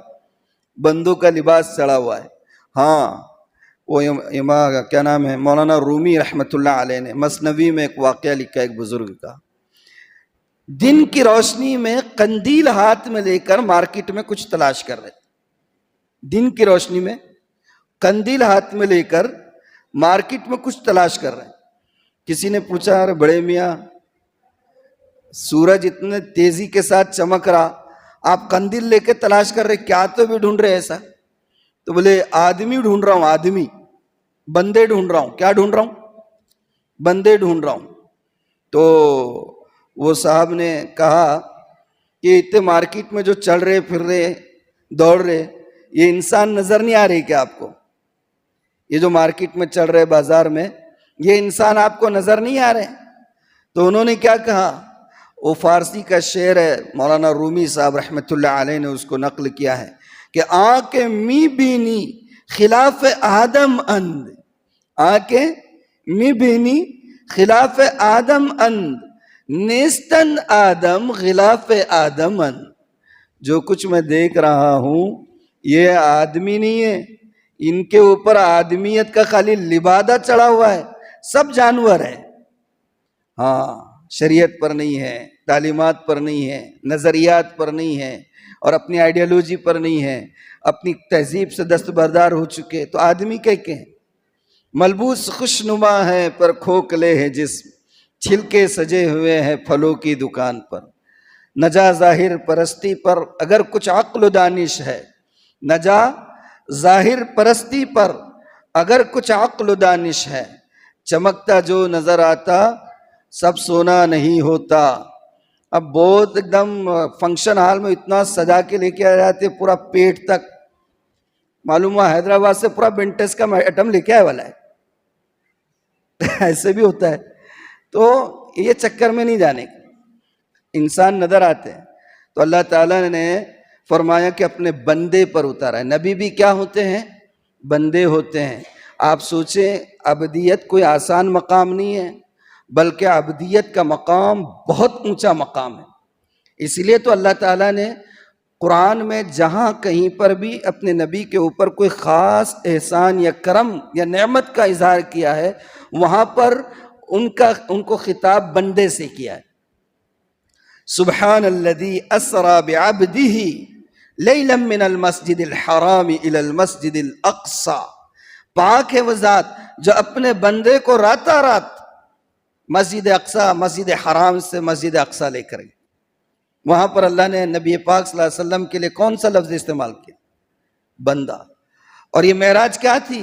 بندوں کا لباس چڑھا ہوا ہے. ہاں، وہ کیا نام ہے، مولانا رومی رحمۃ اللہ علیہ نے مثنوی میں ایک واقعہ لکھا ایک بزرگ کا. دن کی روشنی میں قندیل ہاتھ میں لے کر مارکیٹ میں کچھ تلاش کر رہے. دن کی روشنی میں قندیل ہاتھ میں لے کر مارکیٹ میں کچھ تلاش کر رہے. کسی نے پوچھا ارے بڑے میاں، سورج اتنے تیزی کے ساتھ چمک رہا، آپ قندیل لے کے تلاش کر رہے، کیا تو بھی ڈھونڈ رہے ایسا؟ تو بولے آدمی ڈھونڈ رہا ہوں. آدمی، بندے ڈھونڈ رہا ہوں. کیا ڈھونڈ رہا ہوں؟ بندے ڈھونڈ رہا ہوں. تو وہ صاحب نے کہا کہ اتنے مارکیٹ میں جو چل رہے پھر رہے دوڑ رہے، یہ انسان نظر نہیں آ رہی کیا آپ کو؟ یہ جو مارکیٹ میں چل رہے بازار میں، یہ انسان آپ کو نظر نہیں آ رہے؟ تو انہوں نے کیا کہا؟ وہ فارسی کا شعر ہے، مولانا رومی صاحب رحمۃ اللہ علیہ نے اس کو نقل کیا ہے کہ آنکھ می بینی خلاف آدم اند. آنکھ می بینی خلاف آدم اند، نیستن آدم غلاف آدم اند. جو کچھ میں دیکھ رہا ہوں یہ آدمی نہیں ہے، ان کے اوپر آدمیت کا خالی لبادہ چڑھا ہوا ہے. سب جانور ہے. ہاں، شریعت پر نہیں ہے، تعلیمات پر نہیں ہے، نظریات پر نہیں ہے، اور اپنی آئیڈیالوجی پر نہیں ہے، اپنی تہذیب سے دستبردار ہو چکے. تو آدمی کہتے ہیں. ملبوس خوشنما ہے پر کھوکھلے ہے جسم، چھلکے سجے ہوئے ہیں پھلوں کی دکان پر. نجا ظاہر پرستی پر اگر کچھ عقل و دانش ہے، نجا ظاہر پرستی پر اگر کچھ عقل و دانش ہے، چمکتا جو نظر آتا سب سونا نہیں ہوتا. اب بہت ایک دم فنکشن ہال میں اتنا سجا کے لے کے آ جاتے پورا پیٹ تک، معلوم ہوا حیدرآباد سے پورا بنٹس کا ایٹم لے کے آئے والا ہے. ایسے بھی ہوتا ہے. تو یہ چکر میں نہیں جانے کا. انسان نظر آتے ہیں تو اللہ تعالیٰ نے فرمایا کہ اپنے بندے پر اتارا ہے. نبی بھی کیا ہوتے ہیں؟ بندے ہوتے ہیں. آپ سوچیں عبدیت کوئی آسان مقام نہیں ہے، بلکہ عبدیت کا مقام بہت اونچا مقام ہے. اس لیے تو اللہ تعالیٰ نے قرآن میں جہاں کہیں پر بھی اپنے نبی کے اوپر کوئی خاص احسان یا کرم یا نعمت کا اظہار کیا ہے، وہاں پر ان کو خطاب بندے سے کیا ہے. سبحان الذی اسری بعبدہ لیلا من المسجد الحرام الی المسجد الاقصی. پاک ہے وہ ذات جو اپنے بندے کو راتہ رات مسجد اقصی، مسجد حرام سے مسجد اقصی لے کر گئے. وہاں پر اللہ نے نبی پاک صلی اللہ علیہ وسلم کے لیے کون سا لفظ استعمال کیا؟ بندہ. اور یہ معراج کیا تھی؟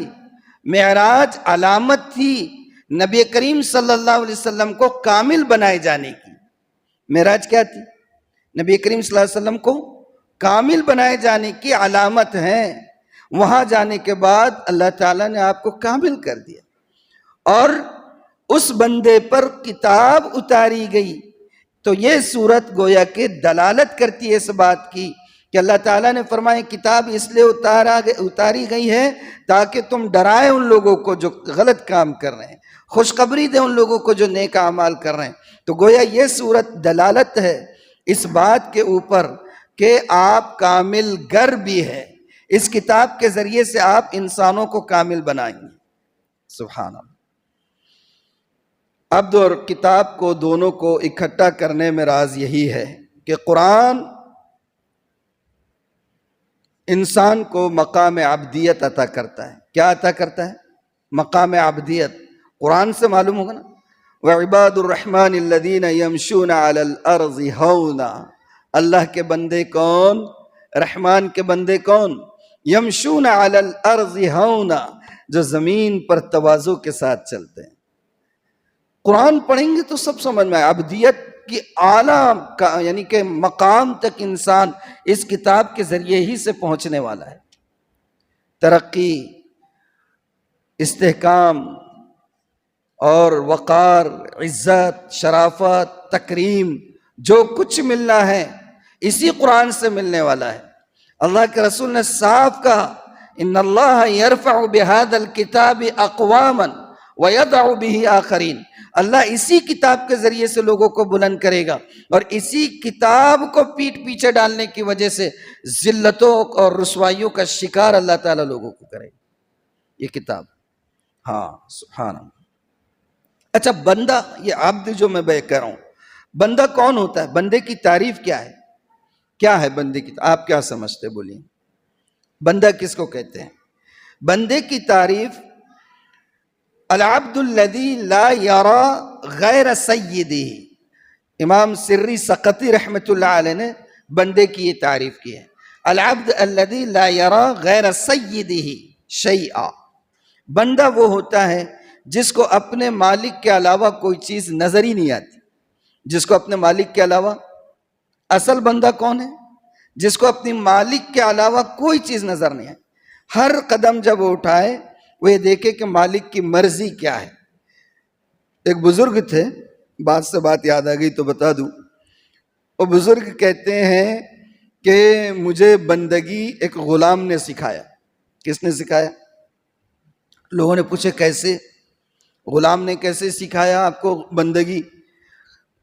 معراج علامت تھی نبی کریم صلی اللہ علیہ وسلم کو کامل بنائے جانے کی. معراج کیا تھی؟ نبی کریم صلی اللہ علیہ وسلم کو کامل بنائے جانے کی علامت ہے. وہاں جانے کے بعد اللہ تعالیٰ نے آپ کو کامل کر دیا اور اس بندے پر کتاب اتاری گئی. تو یہ صورت گویا کہ دلالت کرتی ہے اس بات کی کہ اللہ تعالیٰ نے فرمایا کتاب اس لیے اتاری گئی ہے تاکہ تم ڈرائے ان لوگوں کو جو غلط کام کر رہے ہیں، خوشخبری دے ان لوگوں کو جو نیک اعمال کر رہے ہیں. تو گویا یہ صورت دلالت ہے اس بات کے اوپر کہ آپ کامل گر بھی ہے. اس کتاب کے ذریعے سے آپ انسانوں کو کامل بنائیں گے. سبحان اللہ. عبد اور کتاب کو دونوں کو اکٹھا کرنے میں راز یہی ہے کہ قرآن انسان کو مقام عبدیت عطا کرتا ہے. کیا عطا کرتا ہے؟ مقام عبدیت. قرآن سے معلوم ہوگا نا، وعباد الرحمن الذین یمشون علی الارض ہونا. اللہ کے بندے کون؟ رحمان کے بندے کون؟ یمشون علی الارض ہونا، جو زمین پر تواضع کے ساتھ چلتے ہیں. قرآن پڑھیں گے تو سب سمجھ میں آئے. عبدیت کی اعلیٰ یعنی کہ مقام تک انسان اس کتاب کے ذریعے ہی سے پہنچنے والا ہے. ترقی، استحکام اور وقار، عزت، شرافت، تکریم، جو کچھ ملنا ہے اسی قرآن سے ملنے والا ہے. اللہ کے رسول نے صاف کہا ان اللہ یرفع بہذا الکتاب اقواما ویضع بہ آخرین. اللہ اسی کتاب کے ذریعے سے لوگوں کو بلند کرے گا اور اسی کتاب کو پیٹ پیچھے ڈالنے کی وجہ سے ذلتوں اور رسوائیوں کا شکار اللہ تعالیٰ لوگوں کو کرے گا. یہ کتاب. ہاں سبحان اللہ. اچھا بندہ، یہ عبد جو میں کہہ رہا ہوں، بندہ کون ہوتا ہے؟ بندے کی تعریف کیا ہے؟ کیا ہے بندے کی؟ آپ کیا سمجھتے بولیے؟ بندہ کس کو کہتے ہیں؟ بندے کی تعریف العبد الذی لا یرا غیر سیدہ. امام سری سقطی رحمۃ اللہ علیہ نے بندے کی یہ تعریف کی ہے. العبد الذی لا یرا غیر سیدہ شیئا. بندہ وہ ہوتا ہے جس کو اپنے مالک کے علاوہ کوئی چیز نظر ہی نہیں آتی. جس کو اپنے مالک کے علاوہ، اصل بندہ کون ہے؟ جس کو اپنی مالک کے علاوہ کوئی چیز نظر نہیں آئے. ہر قدم جب وہ اٹھائے وہ یہ دیکھے کہ مالک کی مرضی کیا ہے. ایک بزرگ تھے، بات سے بات یاد آ گئی تو بتا دوں. وہ بزرگ کہتے ہیں کہ مجھے بندگی ایک غلام نے سکھایا. کس نے سکھایا؟ لوگوں نے پوچھے کیسے؟ غلام نے کیسے سکھایا آپ کو بندگی؟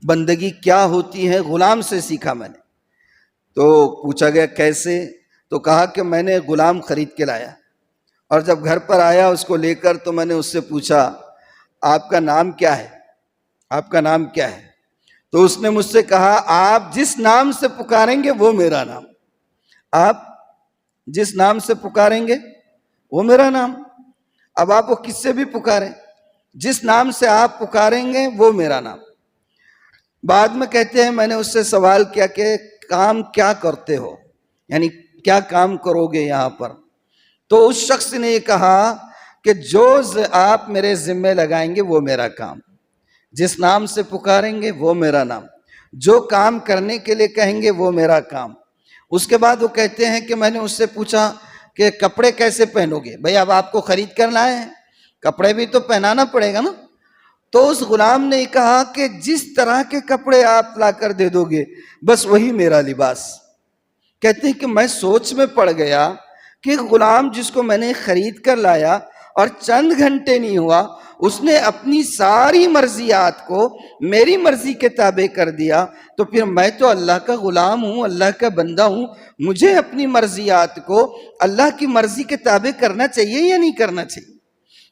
بندگی کیا ہوتی ہے؟ غلام سے سیکھا میں نے. تو پوچھا گیا کیسے؟ تو کہا کہ میں نے غلام خرید کے لایا اور جب گھر پر آیا اس کو لے کر تو میں نے اس سے پوچھا آپ کا نام کیا ہے؟ آپ کا نام کیا ہے؟ تو اس نے مجھ سے کہا آپ جس نام سے پکاریں گے وہ میرا نام. آپ جس نام سے پکاریں گے وہ میرا نام. اب آپ کو کس سے بھی پکاریں، جس نام سے آپ پکاریں گے وہ میرا نام. بعد میں کہتے ہیں میں نے اس سے سوال کیا کہ کام کیا کرتے ہو، یعنی کیا کام کرو گے یہاں پر؟ تو اس شخص نے یہ کہا کہ جو آپ میرے ذمہ لگائیں گے وہ میرا کام. جس نام سے پکاریں گے وہ میرا نام، جو کام کرنے کے لیے کہیں گے وہ میرا کام۔ اس کے بعد وہ کہتے ہیں کہ میں نے اس سے پوچھا کہ کپڑے کیسے پہنو گے؟ بھئی اب آپ کو خرید کر لائے ہیں، کپڑے بھی تو پہنانا پڑے گا نا۔ تو اس غلام نے کہا کہ جس طرح کے کپڑے آپ لا کر دے دو گے بس وہی میرا لباس۔ کہتے ہیں کہ میں سوچ میں پڑ گیا کہ غلام جس کو میں نے خرید کر لایا اور چند گھنٹے نہیں ہوا اس نے اپنی ساری مرضیات کو میری مرضی کے تابع کر دیا، تو پھر میں تو اللہ کا غلام ہوں، اللہ کا بندہ ہوں، مجھے اپنی مرضیات کو اللہ کی مرضی کے تابع کرنا چاہیے یا نہیں کرنا چاہیے؟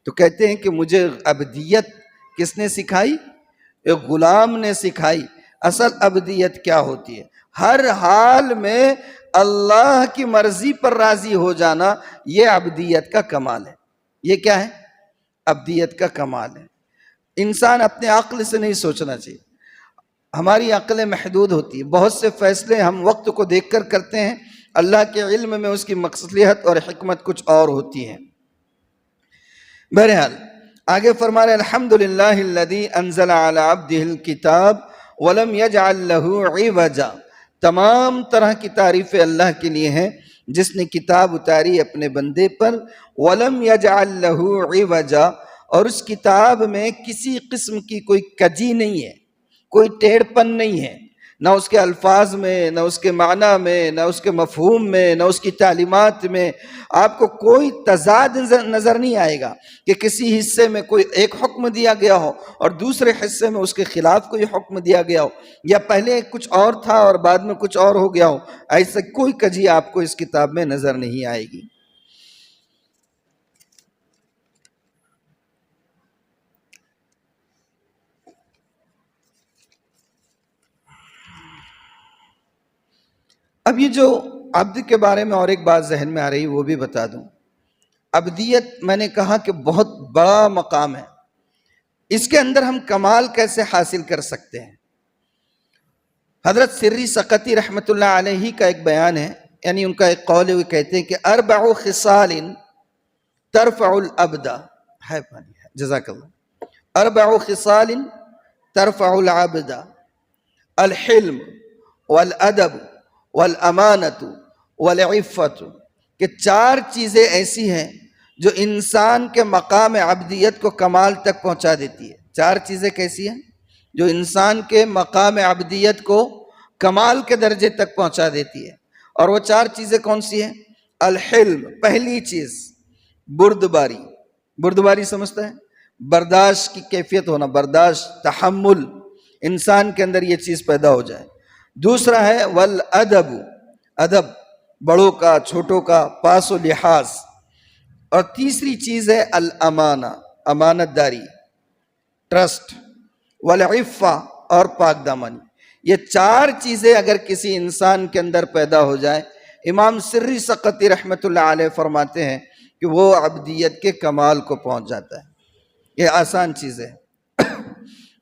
تو کہتے ہیں کہ مجھے عبدیت کس نے سکھائی؟ ایک غلام نے سکھائی۔ اصل عبدیت کیا ہوتی ہے؟ ہر حال میں اللہ کی مرضی پر راضی ہو جانا، یہ عبدیت کا کمال ہے۔ یہ کیا ہے؟ عبدیت کا کمال ہے۔ انسان اپنے عقل سے نہیں سوچنا چاہیے، ہماری عقل محدود ہوتی ہے، بہت سے فیصلے ہم وقت کو دیکھ کر کرتے ہیں، اللہ کے علم میں اس کی مصلحت اور حکمت کچھ اور ہوتی ہے۔ بہرحال آگے فرما رہے الحمدللہ الذی انزل علی عبدہ الکتاب ولم یجعل لہ عوجا، تمام طرح کی تعریفیں اللہ کے لیے ہیں جس نے کتاب اتاری اپنے بندے پر، ولم یجعل لہ عوجا، اور اس کتاب میں کسی قسم کی کوئی کجی نہیں ہے، کوئی ٹیڑھ پن نہیں ہے، نہ اس کے الفاظ میں، نہ اس کے معنی میں، نہ اس کے مفہوم میں، نہ اس کی تعلیمات میں آپ کو کوئی تضاد نظر نہیں آئے گا کہ کسی حصے میں کوئی ایک حکم دیا گیا ہو اور دوسرے حصے میں اس کے خلاف کوئی حکم دیا گیا ہو، یا پہلے کچھ اور تھا اور بعد میں کچھ اور ہو گیا ہو۔ ایسا کوئی کجی آپ کو اس کتاب میں نظر نہیں آئے گی۔ اب یہ جو عبد کے بارے میں اور ایک بات ذہن میں آ رہی وہ بھی بتا دوں۔ عبدیت میں نے کہا کہ بہت بڑا مقام ہے، اس کے اندر ہم کمال کیسے حاصل کر سکتے ہیں؟ حضرت سری سقطی رحمت اللہ علیہ کا ایک بیان ہے، یعنی ان کا ایک قول ہے، وہ کہتے ہیں کہ اربع خصال ترفع العبد، ہے پانی، جزاک اللہ، اربع خصال ترفع العبد، الحلم والادب والامانت والعفت، کہ چار چیزیں ایسی ہیں جو انسان کے مقام عبدیت کو کمال تک پہنچا دیتی ہے۔ چار چیزیں کیسی ہیں جو انسان کے مقام عبدیت کو کمال کے درجے تک پہنچا دیتی ہے، اور وہ چار چیزیں کون سی ہیں؟ الحلم، پہلی چیز بردباری، بردباری سمجھتا ہے؟ برداشت کی کیفیت ہونا، برداشت، تحمل، انسان کے اندر یہ چیز پیدا ہو جائے۔ دوسرا ہے والادب، ادب، بڑوں کا چھوٹوں کا پاس و لحاظ، اور تیسری چیز ہے الامانہ، امانت داری، ٹرسٹ، والعفہ، اور پاک دامنی۔ یہ چار چیزیں اگر کسی انسان کے اندر پیدا ہو جائے، امام سری سقطی رحمت اللہ علیہ فرماتے ہیں کہ وہ عبدیت کے کمال کو پہنچ جاتا ہے۔ یہ آسان چیز ہے۔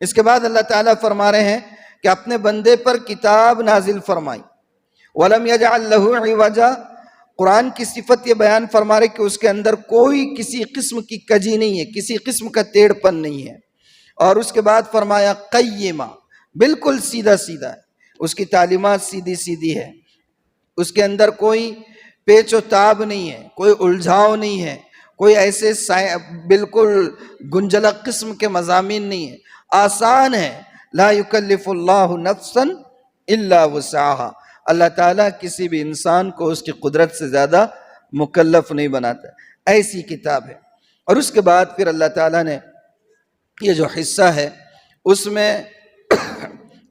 اس کے بعد اللہ تعالیٰ فرما رہے ہیں کہ اپنے بندے پر کتاب نازل فرمائی، وَلَمْ يَجْعَلْ لَهُ عِوَجًا، قرآن کی صفت یہ بیان فرما رہے کہ اس کے اندر کوئی کسی قسم کی کجی نہیں ہے، کسی قسم کا ٹیڑھ پن نہیں ہے۔ اور اس کے بعد فرمایا قیمہ، بالکل سیدھا سیدھا ہے، اس کی تعلیمات سیدھی سیدھی ہے، اس کے اندر کوئی پیچ و تاب نہیں ہے، کوئی الجھاؤ نہیں ہے، کوئی ایسے بالکل گنجلک قسم کے مضامین نہیں ہے، آسان ہے۔ لا یکلف اللہ نفسا الا وسعها، اللہ تعالیٰ کسی بھی انسان کو اس کی قدرت سے زیادہ مکلف نہیں بناتا، ایسی کتاب ہے۔ اور اس کے بعد پھر اللہ تعالیٰ نے یہ جو حصہ ہے اس میں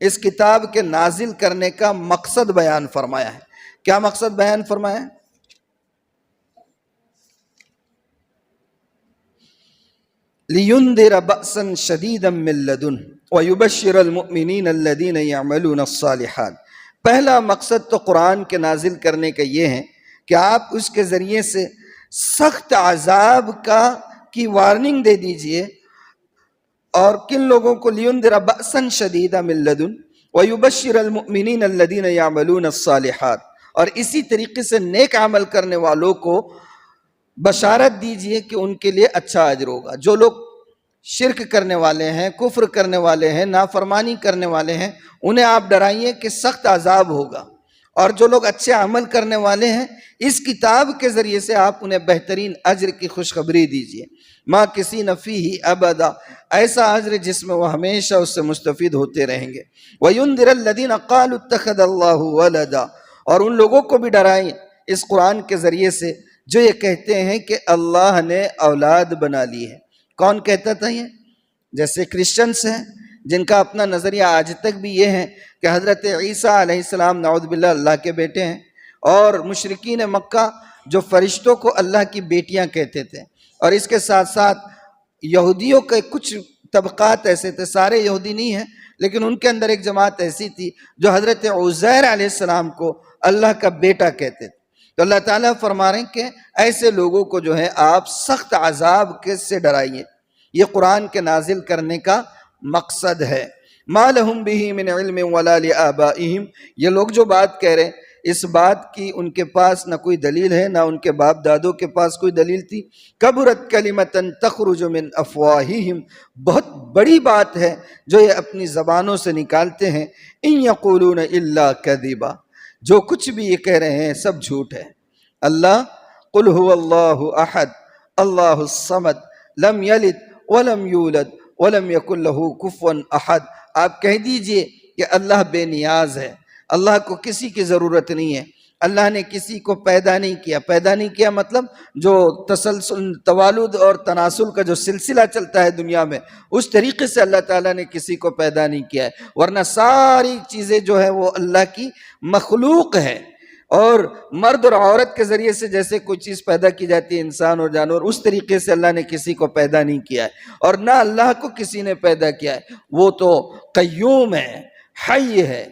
اس کتاب کے نازل کرنے کا مقصد بیان فرمایا ہے۔ کیا مقصد بیان فرمایا ہے؟ لِيُنذِرَ بَأْسًا شَدِيدًا مِّن لَّدُنْهُ وَيُبَشِّرَ الْمُؤْمِنِينَ الَّذِينَ يَعْمَلُونَ الصَّالِحَاتِ۔ پہلا مقصد تو قرآن کے نازل کرنے کا یہ ہے کہ آپ اس کے ذریعے سے سخت عذاب کی وارننگ دے دیجئے، اور کن لوگوں کو؟ لِيُنذِرَ بَأْسًا شَدِيدًا مِّن لَّدُنْهُ وَيُبَشِّرَ الْمُؤْمِنِينَ الَّذِينَ يَعْمَلُونَ الصَّالِحَاتِ، اور اسی طریقے سے نیک عمل کرنے والوں کو بشارت دیجئے کہ ان کے لیے اچھا اجر ہوگا۔ جو لوگ شرک کرنے والے ہیں، کفر کرنے والے ہیں، نافرمانی کرنے والے ہیں، انہیں آپ ڈرائیے کہ سخت عذاب ہوگا۔ اور جو لوگ اچھے عمل کرنے والے ہیں، اس کتاب کے ذریعے سے آپ انہیں بہترین اجر کی خوشخبری دیجئے۔ ماں کسی نفی ہی ابدا، ایسا اجر جس میں وہ ہمیشہ اس سے مستفید ہوتے رہیں گے۔ وَيُنذِرَ الَّذِينَ قَالُوا اتَّخَذَ اللَّهُ وَلَدًا، اور ان لوگوں کو بھی ڈرائیں اس قرآن کے ذریعے سے جو یہ کہتے ہیں کہ اللہ نے اولاد بنا لی ہے۔ کون کہتا تھا یہ؟ جیسے کرسچنس ہیں جن کا اپنا نظریہ آج تک بھی یہ ہے کہ حضرت عیسیٰ علیہ السلام نعوذ باللہ اللہ کے بیٹے ہیں، اور مشرکین مکہ جو فرشتوں کو اللہ کی بیٹیاں کہتے تھے، اور اس کے ساتھ ساتھ یہودیوں کے کچھ طبقات ایسے تھے، سارے یہودی نہیں ہیں لیکن ان کے اندر ایک جماعت ایسی تھی جو حضرت عزیر علیہ السلام کو اللہ کا بیٹا کہتے تھے۔ تو اللہ تعالیٰ فرما رہے ہیں کہ ایسے لوگوں کو جو ہے آپ سخت عذاب سے ڈرائیے۔ یہ قرآن کے نازل کرنے کا مقصد ہے۔ مَا لَهُمْ بِهِ مِنْ عِلْمٍ وَلَا لِآبَائِهِمْ، یہ لوگ جو بات کہہ رہے ہیں اس بات کی ان کے پاس نہ کوئی دلیل ہے، نہ ان کے باپ دادوں کے پاس کوئی دلیل تھی۔ کبرت کلمۃ تخرج من افواہہم، بہت بڑی بات ہے جو یہ اپنی زبانوں سے نکالتے ہیں۔ ان یقولون الا کذبا، جو کچھ بھی یہ کہہ رہے ہیں سب جھوٹ ہے۔ اللہ قل هو اللہ احد اللہ الصمد لم یلد ولم یولد ولم یکن لہ کفوا احد، آپ کہہ دیجئے کہ اللہ بے نیاز ہے، اللہ کو کسی کی ضرورت نہیں ہے، اللہ نے کسی کو پیدا نہیں کیا۔ پیدا نہیں کیا مطلب جو تسلسل توالد اور تناسل کا جو سلسلہ چلتا ہے دنیا میں، اس طریقے سے اللہ تعالیٰ نے کسی کو پیدا نہیں کیا ہے، ورنہ ساری چیزیں جو ہے وہ اللہ کی مخلوق ہے۔ اور مرد اور عورت کے ذریعے سے جیسے کوئی چیز پیدا کی جاتی ہے، انسان اور جانور، اس طریقے سے اللہ نے کسی کو پیدا نہیں کیا ہے، اور نہ اللہ کو کسی نے پیدا کیا ہے۔ وہ تو قیوم ہے، حی ہے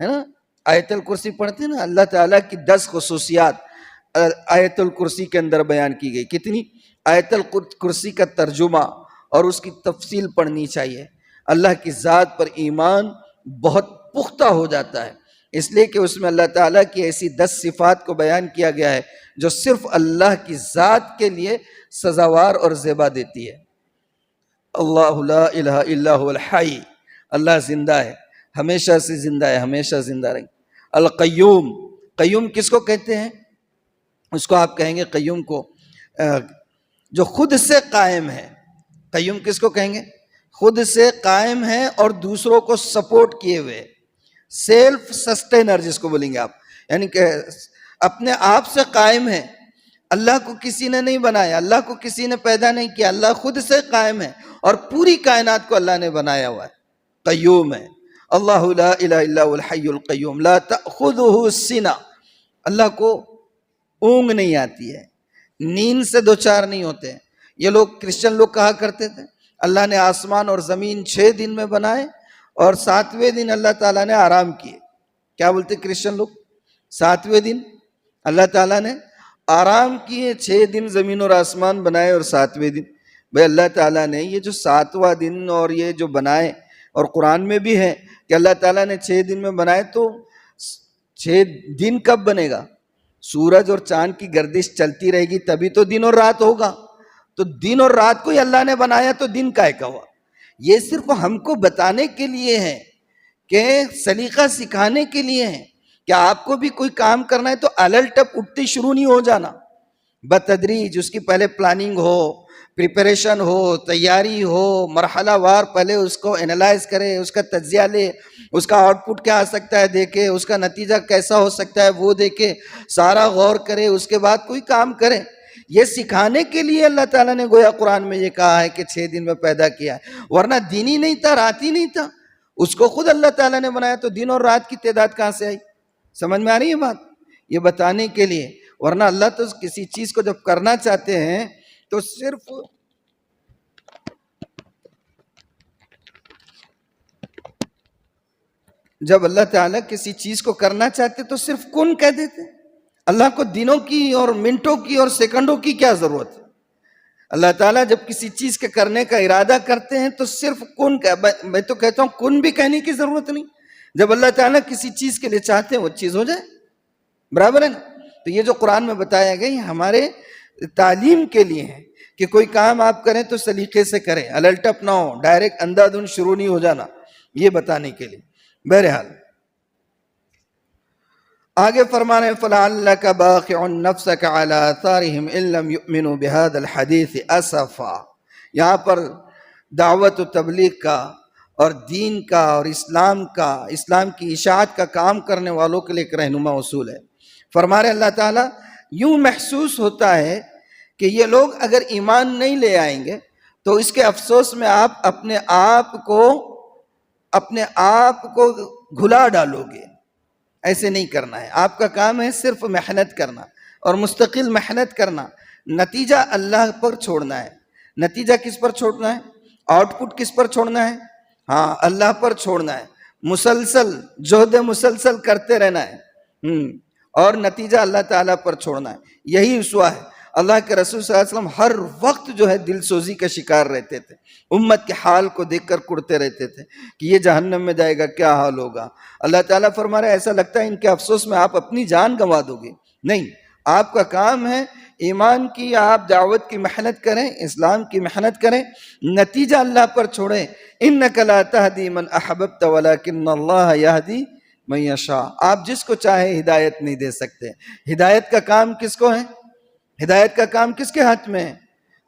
نا۔ آیت الکرسی پڑھتے ہیں نا، اللہ تعالیٰ کی 10 خصوصیات آیت الکرسی کے اندر بیان کی گئی۔ کتنی؟ آیت الکرسی کا ترجمہ اور اس کی تفصیل پڑھنی چاہیے۔ اللہ کی ذات پر ایمان بہت پختہ ہو جاتا ہے، اس لیے کہ اس میں اللہ تعالیٰ کی ایسی 10 صفات کو بیان کیا گیا ہے جو صرف اللہ کی ذات کے لیے سزاوار اور زیبا دیتی ہے۔ اللہ لا الہ الا هو الحی، اللہ زندہ ہے، ہمیشہ سے زندہ ہے، ہمیشہ زندہ رہیں گے۔ القیوم، قیوم کس کو کہتے ہیں؟ اس کو آپ کہیں گے قیوم کو جو خود سے قائم ہے۔ قیوم کس کو کہیں گے؟ خود سے قائم ہے اور دوسروں کو سپورٹ کیے ہوئے، سیلف سسٹینر جس کو بولیں گے آپ، یعنی کہ اپنے آپ سے قائم ہے۔ اللہ کو کسی نے نہیں بنایا، اللہ کو کسی نے پیدا نہیں کیا، اللہ خود سے قائم ہے اور پوری کائنات کو اللہ نے بنایا ہوا ہے۔ قیوم ہے۔ اللہ لا الہ الا هو الحی القیوم لا تأخذہ سنہ، اللہ کو اونگ نہیں آتی ہے، نیند سے دوچار نہیں ہوتے ہیں۔ یہ لوگ کرسچن لوگ کہا کرتے تھے اللہ نے آسمان اور زمین 6 دن میں بنائے اور 7ویں دن اللہ تعالیٰ نے آرام کیے۔ کیا بولتے کرسچن لوگ؟ 7ویں دن اللہ تعالیٰ نے آرام کیے، 6 دن زمین اور آسمان بنائے اور 7ویں دن۔ بھئی اللہ تعالیٰ نے یہ جو 7واں دن اور یہ جو بنائے، اور قرآن میں بھی ہے کہ اللہ تعالیٰ نے 6 دن میں بنائے، تو 6 دن کب بنے گا؟ سورج اور چاند کی گردش چلتی رہے گی تبھی تو دن اور رات ہوگا۔ تو دن اور رات کو ہی اللہ نے بنایا تو دن کائے کا ہوا؟ یہ صرف ہم کو بتانے کے لیے ہے، کہ سلیقہ سکھانے کے لیے ہے کہ آپ کو بھی کوئی کام کرنا ہے تو الٹپ اٹھتے شروع نہیں ہو جانا، بتدریج اس کی پہلے پلاننگ ہو، پریپریشن ہو، تیاری ہو، مرحلہ وار پہلے اس کو انالائز کرے، اس کا تجزیہ لے، اس کا آؤٹ پٹ کیا آ سکتا ہے دیکھے، اس کا نتیجہ کیسا ہو سکتا ہے وہ دیکھے، سارا غور کرے، اس کے بعد کوئی کام کرے۔ یہ سکھانے کے لیے اللہ تعالیٰ نے گویا قرآن میں یہ کہا ہے کہ 6 دن میں پیدا کیا ہے، ورنہ دن ہی نہیں تھا، رات ہی نہیں تھا، اس کو خود اللہ تعالیٰ نے بنایا، تو دن اور رات کی تعداد کہاں سے آئی؟ سمجھ میں آ رہی ہے بات؟ یہ بتانے کے لیے، ورنہ اللہ تو کسی چیز کو جب کرنا چاہتے ہیں تو صرف جب اللہ تعالیٰ کسی چیز کو کرنا چاہتے تو صرف کن کہہ دیتے۔ اللہ کو دنوں کی اور منٹوں کی اور سیکنڈوں کی کیا ضرورت ہے؟ اللہ تعالیٰ جب کسی چیز کے کرنے کا ارادہ کرتے ہیں تو صرف کن میں تو کہتا ہوں کن بھی کہنے کی ضرورت نہیں۔ جب اللہ تعالیٰ کسی چیز کے لیے چاہتے ہیں وہ چیز ہو جائے، برابر ہے نا؟ تو یہ جو قرآن میں بتایا گیا یہ ہمارے تعلیم کے لیے ہیں کہ کوئی کام آپ کریں تو سلیقے سے کریں، الٹپ نہ ہو، ڈائریکٹ اندھا دھند شروع نہیں ہو جانا، یہ بتانے کے لیے۔ بہرحال آگے فرما رہے ہیں فَلَعَلَّكَ بَاخِعٌ نَفْسَكَ عَلَىٰ آثَارِهِمْ إِن لَّمْ يُؤْمِنُوا بِهَٰذَا الْحَدِيثِ أَسَفًا۔ یہاں پر دعوت و تبلیغ کا اور دین کا اور اسلام کی اشاعت کا کام کرنے والوں کے لیے ایک رہنما اصول ہے۔ فرما رہے اللہ تعالیٰ یوں محسوس ہوتا ہے کہ یہ لوگ اگر ایمان نہیں لے آئیں گے تو اس کے افسوس میں آپ اپنے آپ کو گھلا ڈالو گے۔ ایسے نہیں کرنا ہے، آپ کا کام ہے صرف محنت کرنا اور مستقل محنت کرنا، نتیجہ اللہ پر چھوڑنا ہے۔ نتیجہ کس پر چھوڑنا ہے؟ آؤٹ پٹ کس پر چھوڑنا ہے؟ ہاں، اللہ پر چھوڑنا ہے، مسلسل جہد مسلسل کرتے رہنا ہے اور نتیجہ اللہ تعالیٰ پر چھوڑنا ہے۔ یہی اسوہ ہے۔ اللہ کے رسول صلی اللہ علیہ وسلم ہر وقت جو ہے دل سوزی کا شکار رہتے تھے، امت کے حال کو دیکھ کر کڑتے رہتے تھے کہ یہ جہنم میں جائے گا، کیا حال ہوگا۔ اللہ تعالیٰ فرما رہے ایسا لگتا ہے ان کے افسوس میں آپ اپنی جان گنوا دو گے، نہیں، آپ کا کام ہے ایمان کی، آپ دعوت کی محنت کریں، اسلام کی محنت کریں، نتیجہ اللہ پر چھوڑیں۔ انک لا تہدی من احببت ولکن اللہ یہدی من یشاء۔ آپ جس کو چاہے ہدایت نہیں دے سکتے۔ ہدایت کا کام کس کو ہے؟ ہدایت کا کام کس کے ہاتھ میں ہے؟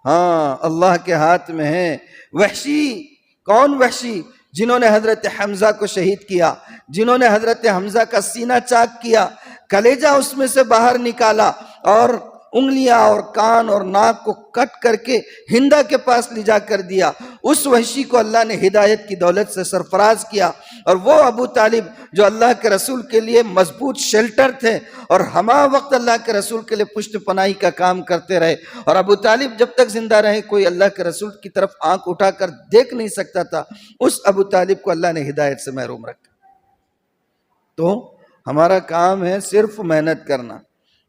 ہاں، اللہ کے ہاتھ میں ہے۔ وحشی، کون وحشی؟ جنہوں نے حضرت حمزہ کو شہید کیا، جنہوں نے حضرت حمزہ کا سینہ چاک کیا، کلیجہ اس میں سے باہر نکالا اور انگلیاں اور کان اور ناک کو کٹ کر کے ہندا کے پاس لے جا کر دیا، اس وحشی کو اللہ نے ہدایت کی دولت سے سرفراز کیا۔ اور وہ ابو طالب جو اللہ کے رسول کے لیے مضبوط شیلٹر تھے اور ہمہ وقت اللہ کے رسول کے لیے پشت پناہی کا کام کرتے رہے، اور ابو طالب جب تک زندہ رہے کوئی اللہ کے رسول کی طرف آنکھ اٹھا کر دیکھ نہیں سکتا تھا، اس ابو طالب کو اللہ نے ہدایت سے محروم رکھا۔ تو ہمارا کام ہے صرف محنت کرنا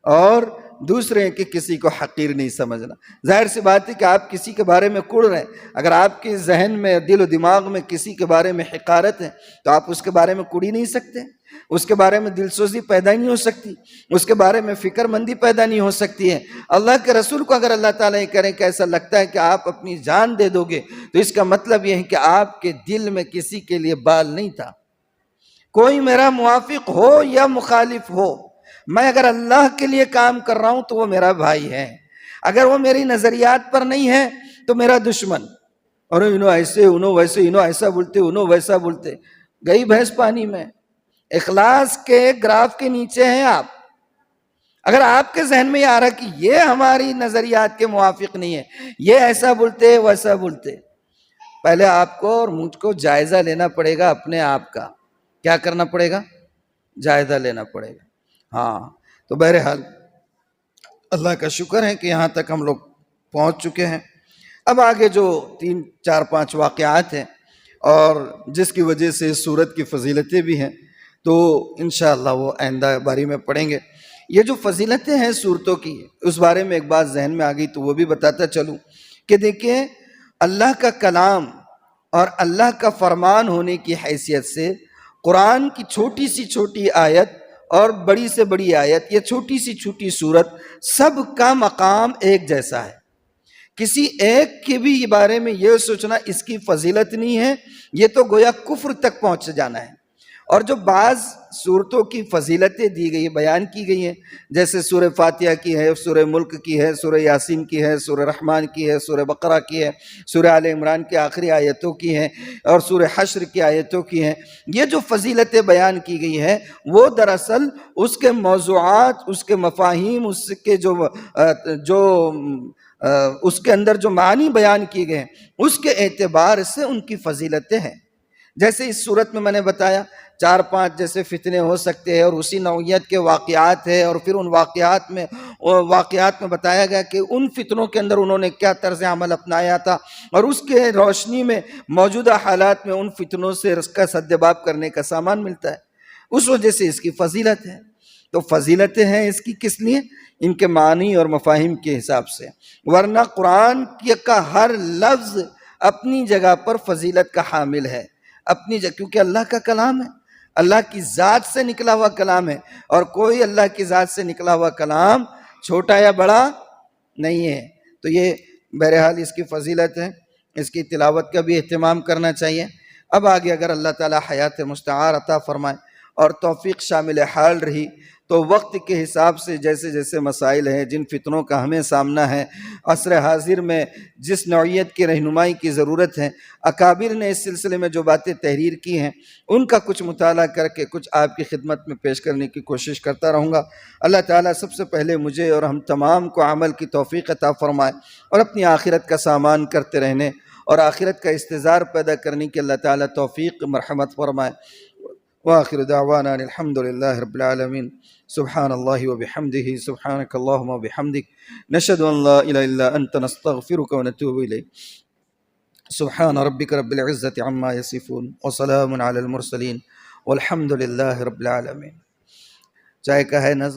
اور دوسرے کہ کسی کو حقیر نہیں سمجھنا۔ ظاہر سی بات ہے کہ آپ کسی کے بارے میں کڑ رہے ہیں، اگر آپ کے ذہن میں دل و دماغ میں کسی کے بارے میں حقارت ہے تو آپ اس کے بارے میں کڑ ہی نہیں سکتے، اس کے بارے میں دل سوزی پیدا نہیں ہو سکتی، اس کے بارے میں فکر مندی پیدا نہیں ہو سکتی ہے۔ اللہ کے رسول کو اگر اللہ تعالیٰ یہ کریں کہ ایسا لگتا ہے کہ آپ اپنی جان دے دو گے تو اس کا مطلب یہ ہے کہ آپ کے دل میں کسی کے لیے بال نہیں تھا۔ کوئی میرا موافق ہو یا مخالف ہو، میں اگر اللہ کے لیے کام کر رہا ہوں تو وہ میرا بھائی ہے، اگر وہ میری نظریات پر نہیں ہے تو میرا دشمن۔ اور انہوں ایسے، انہوں ویسے، انہوں ایسا بولتے، انہوں ویسا بولتے، گئی بھینس پانی میں۔ اخلاص کے گراف کے نیچے ہیں آپ۔ اگر آپ کے ذہن میں یہ آ رہا کہ یہ ہماری نظریات کے موافق نہیں ہے، یہ ایسا بولتے ویسا بولتے، پہلے آپ کو اور مجھ کو جائزہ لینا پڑے گا اپنے آپ کا۔ کیا کرنا پڑے گا؟ جائزہ لینا پڑے گا۔ ہاں، تو بہرحال اللہ کا شکر ہے کہ یہاں تک ہم لوگ پہنچ چکے ہیں۔ اب آگے جو 3 4 5 واقعات ہیں اور جس کی وجہ سے اس سورت کی فضیلتیں بھی ہیں، تو انشاءاللہ وہ آئندہ باری میں پڑھیں گے۔ یہ جو فضیلتیں ہیں سورتوں کی، اس بارے میں ایک بات ذہن میں آ گئی تو وہ بھی بتاتا چلوں کہ دیکھیں، اللہ کا کلام اور اللہ کا فرمان ہونے کی حیثیت سے قرآن کی چھوٹی سی چھوٹی آیت اور بڑی سے بڑی آیت، یہ چھوٹی سی چھوٹی سورت، سب کا مقام ایک جیسا ہے۔ کسی ایک کے بھی بارے میں یہ سوچنا اس کی فضیلت نہیں ہے، یہ تو گویا کفر تک پہنچ جانا ہے۔ اور جو بعض صورتوں کی فضیلتیں دی گئی، بیان کی گئی ہیں، جیسے سورہ فاتحہ کی ہے، سورہ ملک کی ہے، سورہ یاسین کی ہے، سورہ رحمان کی ہے، سورہ بقرہ کی ہے، سورہ آل عمران کی آخری آیتوں کی ہیں، اور سورہ حشر کی آیتوں کی ہیں۔ یہ جو فضیلتیں بیان کی گئی ہیں وہ دراصل اس کے موضوعات، اس کے مفاہیم، اس کے جو اس کے اندر جو معنی بیان کیے گئے ہیں اس کے اعتبار سے ان کی فضیلتیں ہیں۔ جیسے اس صورت میں نے بتایا 4 5 جیسے فتنے ہو سکتے ہیں اور اسی نوعیت کے واقعات ہیں، اور پھر ان واقعات میں بتایا گیا کہ ان فتنوں کے اندر انہوں نے کیا طرز عمل اپنایا تھا، اور اس کے روشنی میں موجودہ حالات میں ان فتنوں سے اس کا سدباب کرنے کا سامان ملتا ہے۔ اس وجہ سے اس کی فضیلت ہے۔ تو فضیلتیں ہیں اس کی کس لیے؟ ان کے معنی اور مفاہیم کے حساب سے، ورنہ قرآن کا ہر لفظ اپنی جگہ پر فضیلت کا حامل ہے، اپنی جگہ، کیونکہ اللہ کا کلام ہے، اللہ کی ذات سے نکلا ہوا کلام ہے، اور کوئی اللہ کی ذات سے نکلا ہوا کلام چھوٹا یا بڑا نہیں ہے۔ تو یہ بہرحال اس کی فضیلت ہے، اس کی تلاوت کا بھی اہتمام کرنا چاہیے۔ اب آگے اگر اللہ تعالیٰ حیات مستعار عطا فرمائے اور توفیق شامل حال رہی تو وقت کے حساب سے جیسے جیسے مسائل ہیں، جن فتنوں کا ہمیں سامنا ہے، عصر حاضر میں جس نوعیت کی رہنمائی کی ضرورت ہے، اکابر نے اس سلسلے میں جو باتیں تحریر کی ہیں ان کا کچھ مطالعہ کر کے کچھ آپ کی خدمت میں پیش کرنے کی کوشش کرتا رہوں گا۔ اللہ تعالیٰ سب سے پہلے مجھے اور ہم تمام کو عمل کی توفیق عطا فرمائے اور اپنی آخرت کا سامان کرتے رہنے اور آخرت کا استظار پیدا کرنے کی اللہ تعالیٰ توفیق مرحمت فرمائے۔ وآخر دعوانا الحمد للہ رب العالمین۔ سبحان اللہ وبحمدہ، سبحانک اللہم وبحمدک، نشہد ان لا الہ الا انت، نستغفرک ونتوب الیک۔ سبحان ربک رب العزت عما یصفون وسلام علی المرسلین والحمد للہ رب العالمین۔ چائے کا ہے نظر۔